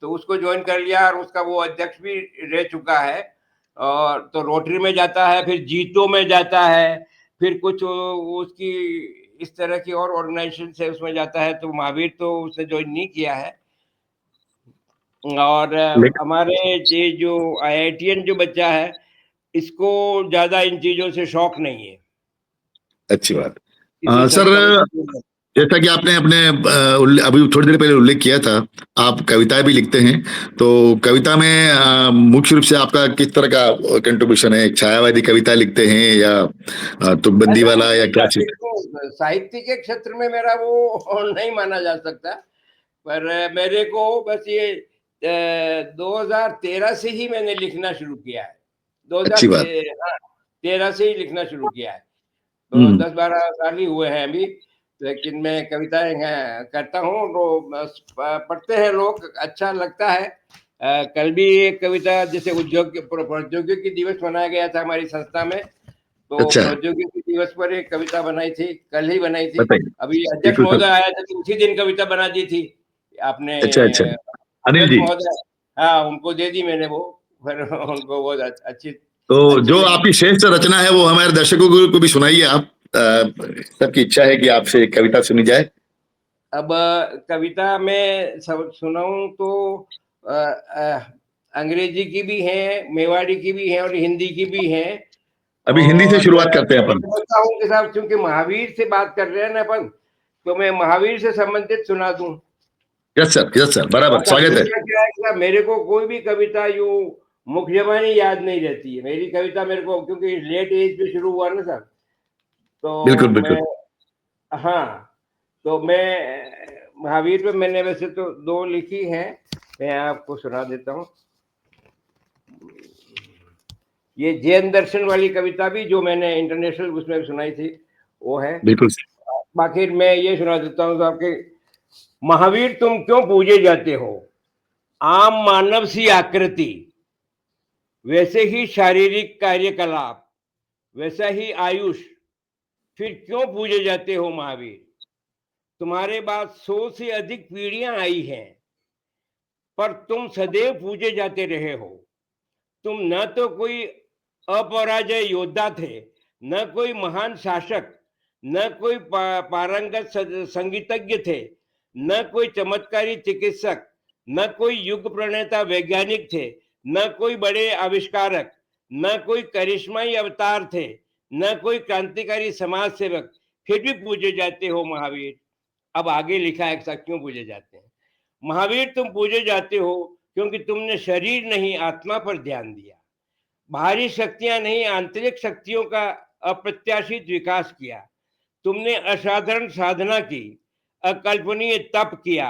तो उसको ज्वाइन कर लिया, और उसका वो अध्यक्ष भी रह चुका है। और तो रोटरी में जाता है, फिर जीतो में जाता है, फिर कुछ उसकी इस तरह की और ऑर्गेनाइजेशन है उसमें जाता है। तो महावीर तो उसने ज्वाइन नहीं किया है। और लेकिन हमारे ये जो आईआईटीएन जो बच्चा है, इसको ज्यादा इन चीजों से शौक नहीं है, अच्छी बात। इसी सर, सब का। जैसा कि आपने अपने अभी थोड़ी देर पहले उल्लेख किया था, आप कविताएं भी लिखते हैं, तो कविता में मुख्य रूप से आपका किस तरह का कंट्रीब्यूशन है? छायावादी कविता लिखते हैं, या तुकबंदी वाला, या क्या चीज? देखो, साहित्य के क्षेत्र में मेरा वो नहीं माना जा सकता, पर मेरे को बस ये 2013 से ही मैंने लिखना शुरू किया है। अच्छी बात। 2013 से ही लिखना शुरू किया है। तो हम्म। 10-12 साल ही हुए हैं अभी, लेकिन मैं कविताएं करता हूँ, तो पढ़ते हैं लोग, अच्छा लगता है। कल भी एक कविता, जैसे उद्योग प्रौद्योगिकी दिवस मनाया गया था हमारी संस्था में, तो अच्छा, प्रौद्योगिकी दिवस पर एक कविता बनाई थी, कल ही बनाई थी। बताइए। अभी अध्यक्ष बिल्कुल महोदय सर। आया था तो उसी दिन कविता बना दी थी आपने, अच्छा अच्छा, अनिल अध्यक्ष जी। महोदय। हाँ, उनको दे दी मैंने वो, फिर उनको बहुत अच्छी तो अच्छी जो लगी। आपकी श्रेष्ठ रचना है वो हमारे दर्शकों को भी सुनाइए आप। सबकी इच्छा है कि आपसे एक कविता सुनी जाए। अब कविता में सब सुनाऊं तो अंग्रेजी की भी है, मेवाड़ी की भी है, और हिंदी की भी है। अभी हिंदी से और शुरुआत करते हैं मैं अपन। समझता हूँ कि साहब, क्योंकि महावीर से बात कर रहे हैं ना अपन, तो मैं महावीर से संबंधित सुना दूं। यस सर, बराबर, अच्छा, स्वागत है। दूसरा क्या है कि साहब, मेरे को कोई भी कविता यूं मुख जबानी याद नहीं रहती है। मेरी कविता मेरे को, क्योंकि लेट एज पे शुरू हुआ ना साहब, तो बिल्कुल मैं, बिल्कुल। हाँ, तो मैं महावीर पे मैंने वैसे तो 2 लिखी हैं, मैं आपको सुना देता हूँ। ये जैन दर्शन वाली कविता भी जो मैंने इंटरनेशनल उसमें भी सुनाई थी, वो है। बिल्कुल। बाकी मैं ये सुना देता हूँ साहब कि महावीर तुम क्यों पूजे जाते हो? आम मानव सी आकृति, वैसे ही शारीरिक कार्यकलाप, वैसा ही आयुष, फिर क्यों पूजे जाते हो महावीर? तुम्हारे बाद 100 से अधिक पीढ़ियां आई हैं, पर तुम सदैव पूजे जाते रहे हो। तुम न तो कोई अपराजय योद्धा थे, न कोई महान शासक, न कोई पारंगत संगीतज्ञ थे, न कोई चमत्कारी चिकित्सक, न कोई युग प्रणेता वैज्ञानिक थे, न कोई बड़े आविष्कारक, न कोई करिश्माई अवतार थे, न कोई क्रांतिकारी समाज सेवक, फिर भी पूजे जाते हो महावीर। अब आगे लिखा है क्यों पूजे जाते हैं। महावीर तुम पूजे जाते हो क्योंकि तुमने शरीर नहीं आत्मा पर ध्यान दिया, बाहरी शक्तियां नहीं आंतरिक शक्तियों का अप्रत्याशित विकास किया। तुमने असाधारण साधना की, अकल्पनीय तप किया,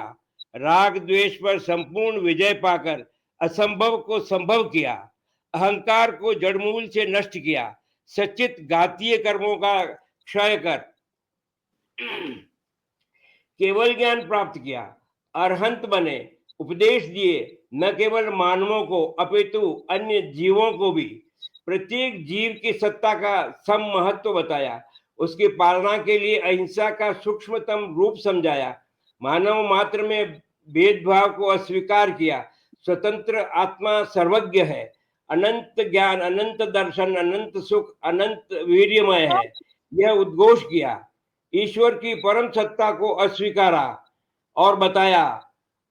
राग द्वेष पर संपूर्ण विजय पाकर असंभव को संभव किया। अहंकार को जड़मूल से नष्ट किया, सच्चित घातीय कर्मों का क्षय कर केवल ज्ञान प्राप्त किया, अरहंत बने, उपदेश दिए, न केवल मानवों को अपितु अन्य जीवों को भी। प्रत्येक जीव की सत्ता का सम महत्व बताया, उसकी पालना के लिए अहिंसा का सूक्ष्मतम रूप समझाया, मानव मात्र में भेदभाव को अस्वीकार किया, स्वतंत्र आत्मा सर्वज्ञ है, अनंत ज्ञान, अनंत दर्शन, अनंत सुख, अनंत वीर्यमय है, यह उद्घोष किया। ईश्वर की परम सत्ता को अस्वीकारा और बताया,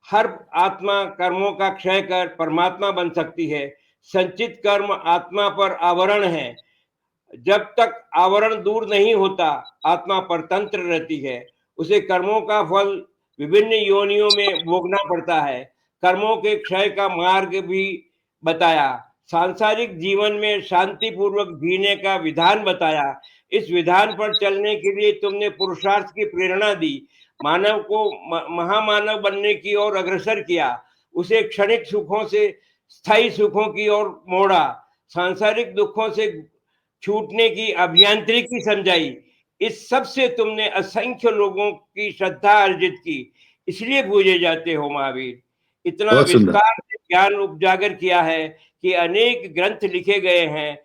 हर आत्मा कर्मों का क्षय कर परमात्मा बन सकती है। संचित कर्म आत्मा पर आवरण है, जब तक आवरण दूर नहीं होता आत्मा परतंत्र रहती है। उसे कर्मों का फल विभिन्न योनियों में भोगना पड़ता है। कर्मों के क्षय का मार्ग भी बताया, सांसारिक जीवन में शांति पूर्वक जीने का विधान बताया। इस विधान पर चलने के लिए तुमने पुरुषार्थ की प्रेरणा दी, मानव को महामानव बनने की ओर अग्रसर किया, उसे क्षणिक सुखों से स्थायी सुखों की ओर मोड़ा, सांसारिक दुखों से छूटने की अभियांत्रिकी समझाई। इस सब से तुमने असंख्य लोगों की श्रद्धा अर्जित की, इसलिए पूजे जाते हो महावीर। इतना बहुत सुंदर। विस्तार से ज्ञान उजागर किया है कि अनेक ग्रंथ लिखे गए हैं,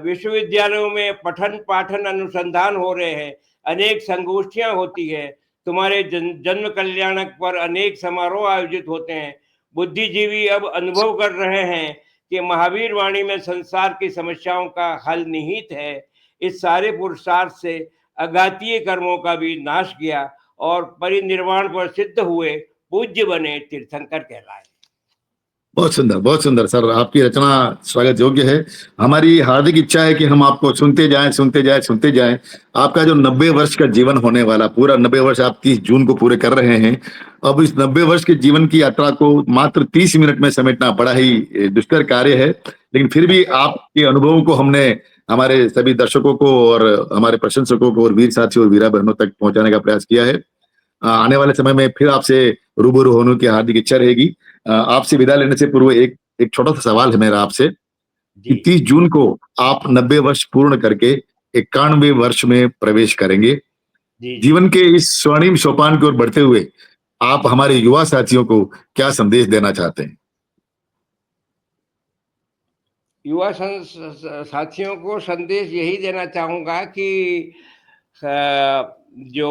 विश्वविद्यालयों में पठन पाठन अनुसंधान हो रहे हैं, अनेक संगोष्ठियां होती है, तुम्हारे जन्म कल्याणक पर अनेक समारोह आयोजित होते हैं। बुद्धिजीवी अब अनुभव कर रहे हैं कि महावीर वाणी में संसार की समस्याओं का हल निहित है। इस सारे पुरुषार्थ से अघातीय कर्मों का भी नाश किया और परिनिर्वाण पर सिद्ध हुए, पूज्य बने, तीर्थंकर कहलाए। बहुत सुंदर सर, आपकी रचना स्वागत योग्य है। हमारी हार्दिक इच्छा है कि हम आपको सुनते जाएं। आपका जो 90 वर्ष का जीवन होने वाला, पूरा 90 वर्ष आप 30 जून को पूरे कर रहे हैं। अब इस 90 वर्ष के जीवन की यात्रा को मात्र 30 मिनट में समेटना बड़ा ही दुष्कर कार्य है, लेकिन फिर भी आपके अनुभवों को हमने हमारे सभी दर्शकों को और हमारे प्रशंसकों को और वीर साथियों और वीरा बहनों तक पहुंचाने का प्रयास किया है। आने वाले समय में फिर आपसे रूबरू होने की हार्दिक इच्छा रहेगी। आपसे विदा लेने से पूर्व एक छोटा सा सवाल है मेरा आपसे कि 30 जून को आप 90 वर्ष पूर्ण करके 91वें वर्ष में प्रवेश करेंगे। जीवन के इस स्वर्णिम सोपान की ओर बढ़ते हुए आप हमारे युवा साथियों को क्या संदेश देना चाहते हैं? युवा साथियों को संदेश यही देना चाहूंगा कि जो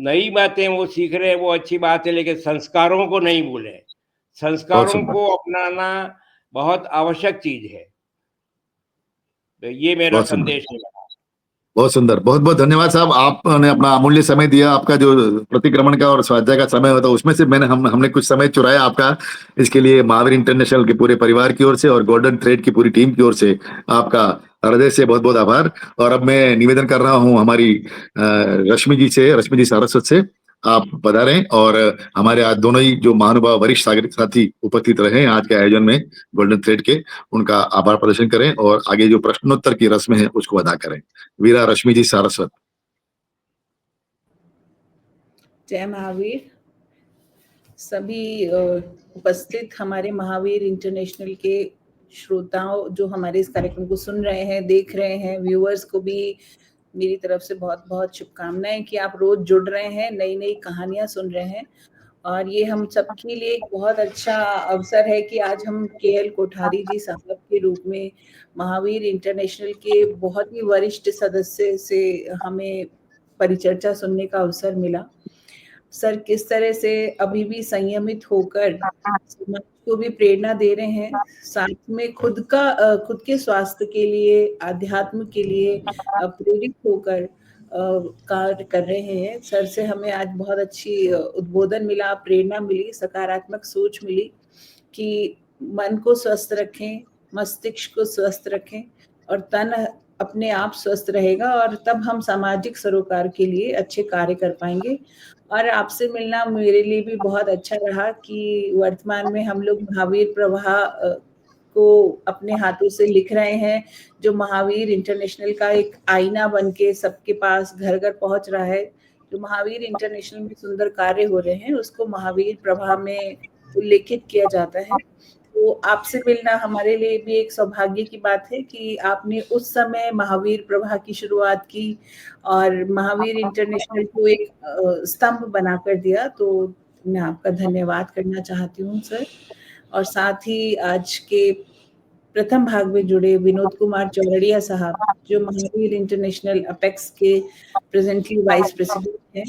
नई बातें वो सीख रहे हैं वो अच्छी बात है, लेकिन संस्कारों को नहीं भूलें। संस्कारों को अपनाना बहुत आवश्यक चीज है। तो ये मेरा संदेश है। बहुत सुंदर, बहुत बहुत धन्यवाद साहब, आपने अपना अमूल्य समय दिया। आपका जो प्रतिक्रमण का और स्वाध्याय का समय होता है उसमें से हमने कुछ समय चुराया आपका। इसके लिए महावीर इंटरनेशनल के पूरे परिवार की ओर से और गोल्डन थ्रेड की पूरी टीम की ओर से आपका हृदय से बहुत बहुत आभार। और अब मैं निवेदन कर रहा हूं हमारी रश्मि जी सारस्वत से, आप पधारें और हमारे आज दोनों ही जो महानुभाव वरिष्ठ साथी उपस्थित रहे आज के आयोजन में गोल्डन थ्रेड के, उनका आभार प्रदर्शन करें और आगे जो प्रश्नोत्तर की रस्म है उसको अदा करें। वीरा रश्मि जी सारस्वत। जय महावीर। सभी उपस्थित हमारे महावीर इंटरनेशनल के श्रोताओं जो हमारे इस कार्यक्रम को सुन रहे हैं, देख रहे हैं, व्यूअर्स को भी मेरी तरफ से बहुत बहुत शुभकामनाएं कि आप रोज जुड़ रहे हैं, नई नई कहानियां सुन रहे हैं। और ये हम सबके लिए एक बहुत अच्छा अवसर है कि आज हम KL कोठारी जी साहब के रूप में महावीर इंटरनेशनल के बहुत ही वरिष्ठ सदस्य से हमें परिचर्चा सुनने का अवसर मिला। सर किस तरह से अभी भी संयमित होकर समाज को भी प्रेरणा दे रहे हैं, साथ में खुद के स्वास्थ्य के लिए, आध्यात्म के लिए प्रेरित होकर कार्य कर रहे हैं। सर से हमें आज बहुत अच्छी उद्बोधन मिला, प्रेरणा मिली, सकारात्मक सोच मिली कि मन को स्वस्थ रखें, मस्तिष्क को स्वस्थ रखें और तन अपने आप स्वस्थ रहेगा और तब हम सामाजिक सरोकार के लिए अच्छे कार्य कर पाएंगे। और आपसे मिलना मेरे लिए भी बहुत अच्छा रहा कि वर्तमान में हम लोग महावीर प्रवाह को अपने हाथों से लिख रहे हैं, जो महावीर इंटरनेशनल का एक आईना बनके सबके पास घर घर पहुंच रहा है। जो महावीर इंटरनेशनल में सुंदर कार्य हो रहे हैं उसको महावीर प्रवाह में उल्लेखित किया जाता है। तो आपसे मिलना हमारे लिए भी एक सौभाग्य की बात है कि आपने उस समय महावीर प्रभा की शुरुआत की और महावीर इंटरनेशनल को एक स्तंभ बनाकर दिया। तो मैं आपका धन्यवाद करना चाहती हूँ सर। और साथ ही आज के प्रथम भाग में जुड़े विनोद कुमार चौरड़िया साहब, जो महावीर इंटरनेशनल अपेक्स के प्रेजेंटली वाइस प्रेसिडेंट हैं।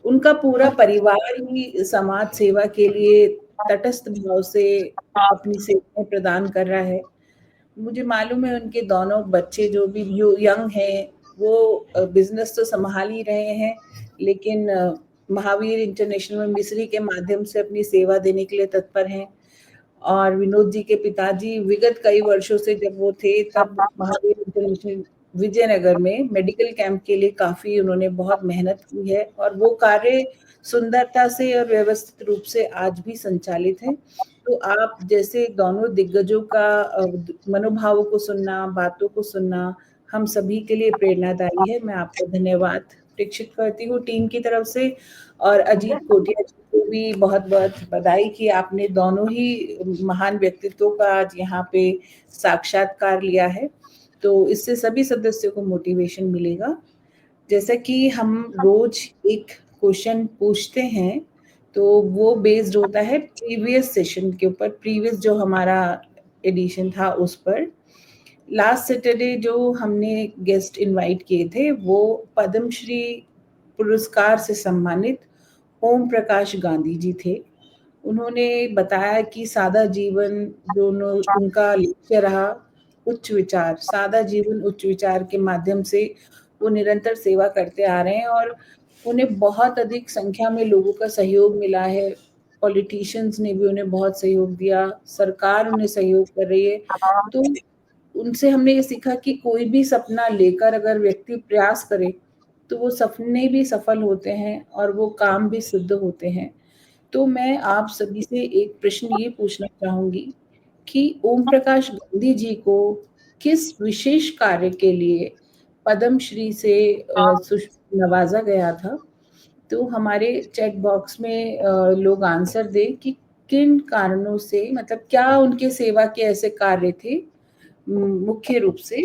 उनका पूरा परिवार ही समाज सेवा के लिए तटस्थ भाव से अपनी सेवाएं प्रदान कर रहा है। मुझे मालूम है उनके दोनों बच्चे जो भी यंग हैं वो बिजनेस तो संभाल ही रहे हैं, लेकिन महावीर इंटरनेशनल में मिस्री के माध्यम से अपनी सेवा देने के लिए तत्पर हैं। और विनोद जी के पिताजी विगत कई वर्षों से जब वो थे तब महावीर इंटरनेशनल विजयनगर में मेडिकल कैंप के लिए काफी उन्होंने बहुत मेहनत की है और वो कार्य सुंदरता से और व्यवस्थित रूप से आज भी संचालित है। तो आप जैसे दोनों दिग्गजों का मनोभावों को सुनना, बातों को सुनना हम सभी के लिए प्रेरणादायी है। मैं आपका धन्यवाद प्रेक्षित करती हूँ टीम की तरफ से। और अजीत कोटिया जी को भी बहुत बहुत बधाई कि आपने दोनों ही महान व्यक्तित्वों का आज यहाँ पे साक्षात्कार लिया है। तो इससे सभी सदस्यों को मोटिवेशन मिलेगा। जैसा कि हम रोज एक क्वेश्चन पूछते हैं तो वो बेस्ड होता है प्रीवियस सेशन के ऊपर, प्रीवियस जो हमारा एडिशन था उस पर। लास्ट सैटरडे जो हमने गेस्ट इनवाइट किए थे वो पद्मश्री पुरस्कार से सम्मानित ओम प्रकाश गांधी जी थे। उन्होंने बताया कि सादा जीवन जो उनका लक्ष्य रहा, उच्च विचार, सादा जीवन उच्च विचार के माध्यम से वो निरंतर सेवा करते आ रहे हैं और उन्हें बहुत अधिक संख्या में लोगों का सहयोग मिला है। पॉलिटिशियंस ने भी उन्हें बहुत सहयोग दिया, सरकार उन्हें सहयोग कर रही है। तो उनसे हमने ये सीखा कि कोई भी सपना लेकर अगर व्यक्ति प्रयास करे तो वो सपने भी सफल होते हैं और वो काम भी सिद्ध होते हैं। तो मैं आप सभी से एक प्रश्न ये पूछना चाहूंगी कि ओम प्रकाश गांधी जी को किस विशेष कार्य के लिए पद्मश्री से नवाजा गया था? तो हमारे चैट बॉक्स में लोग आंसर दें कि किन कारणों से, मतलब क्या उनके सेवा के ऐसे कार्य थे मुख्य रूप से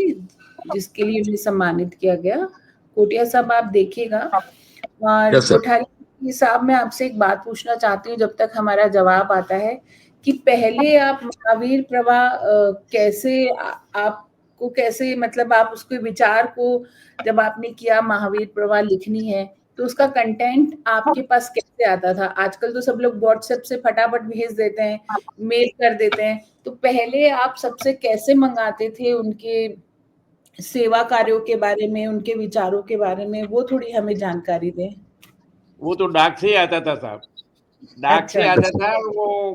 जिसके लिए उन्हें सम्मानित किया गया। कोटिया साहब आप देखिएगा। और कोठारी साहब मैं आपसे एक बात पूछना चाहती हूँ जब तक हमारा जवाब आता है कि पहले आप महावीर प्रभा कैसे आपको कैसे, मतलब आप उसके विचार को जब आपने किया महावीर प्रभा लिखनी है तो उसका कंटेंट आपके पास कैसे आता था? आजकल तो सब लोग व्हाट्सएप से फटाफट भेज देते हैं, मेल कर देते हैं। तो पहले आप सबसे कैसे मंगाते थे उनके सेवा कार्यों के बारे में, उनके विचारों के बारे में, वो थोड़ी हमें जानकारी दें। वो तो डाक से ही आता था साहब, डाक से आता था। वो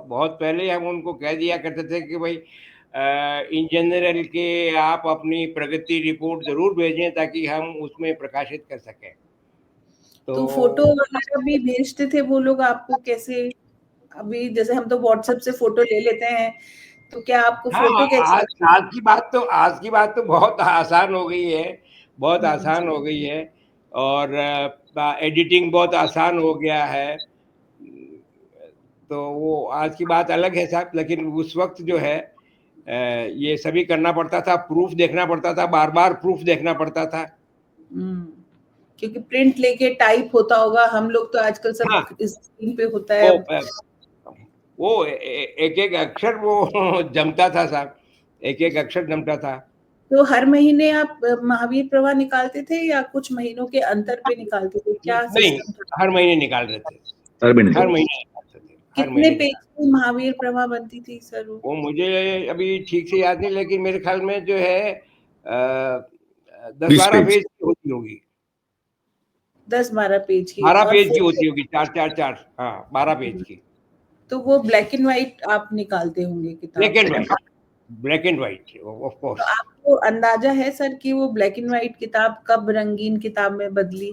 बहुत पहले हम उनको कह दिया करते थे कि भाई इन जनरल के आप अपनी प्रगति रिपोर्ट जरूर भेजें ताकि हम उसमें प्रकाशित कर सकें। तो फोटो वगैरह भी भेजते थे वो लोग आपको कैसे? अभी जैसे हम तो व्हाट्सएप से फोटो ले लेते हैं, तो क्या आपको फोटो कैसे? आज की बात तो बहुत आसान हो गई है, बहुत आसान हो गई है और एडिटिंग बहुत आसान हो गया है। तो वो आज की बात अलग है साहब, लेकिन उस वक्त जो है ये सभी करना पड़ता था, प्रूफ देखना पड़ता था, बार बार प्रूफ देखना पड़ता था। क्योंकि प्रिंट लेके टाइप होता होगा, हम लोग तो आजकल सब इस स्क्रीन पे होता है। वो एक एक अक्षर वो जमता था साहब, एक एक अक्षर जमता था। तो हर महीने आप महावीर प्रभा निकालते थे या कुछ महीनों के अंतर पे निकालते थे? क्या नहीं, हर महीने निकाल रहे थे, हर महीने निकालते थे। कितने पेज की महावीर प्रभा बनती थी सर? वो मुझे अभी ठीक से याद नहीं, लेकिन मेरे ख्याल में जो है 10-12 पेज की होती होगी। 10-12 पेज की, 12 पेज की होती होगी, 4-4-4, हाँ 12 पेज की। तो वो ब्लैक एंड व्हाइट आप निकालते होंगे किताब? Black and white of course. तो आपको अंदाजा है सर कि वो ब्लैक एंड व्हाइट किताब कब रंगीन किताब में बदली?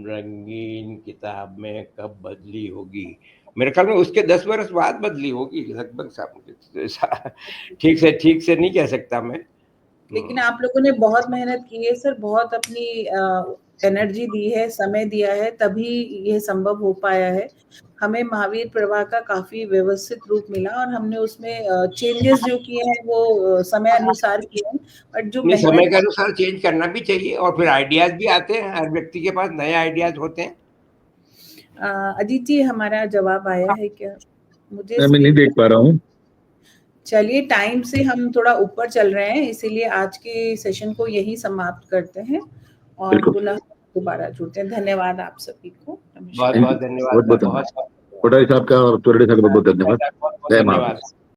रंगीन किताब में कब बदली होगी? मेरे ख्याल में उसके 10 वर्ष बाद बदली होगी लगभग साहब, ठीक से नहीं कह सकता मैं। लेकिन आप लोगों ने बहुत मेहनत की है सर, बहुत अपनी एनर्जी दी है, समय दिया है, तभी ये संभव हो पाया है। हमें महावीर प्रवाह का काफी व्यवस्थित रूप मिला और हमने उसमें चेंजेस जो किए हैं वो समय अनुसार किए हैं, बट जो नहीं, समय मेहनत के अनुसार चेंज करना भी चाहिए और फिर आइडियाज भी आते हैं, हर व्यक्ति के पास नए आइडियाज होते हैं। अजीत जी, हमारा जवाब आया है क्या? मुझे मैं नहीं देख पा रहा हूँ। चलिए, टाइम से हम थोड़ा ऊपर चल रहे हैं, इसीलिए आज के सेशन को यही समाप्त करते हैं और बिल्कुल। पुनः दोबारा जुड़ते हैं। धन्यवाद आप सभी को। बहुत बहुत धन्यवाद। बहुत बहुत धन्यवाद कोटारी साहब का और तुरड़े साहब का बहुत धन्यवाद। जय महावीर। धन्यवाद।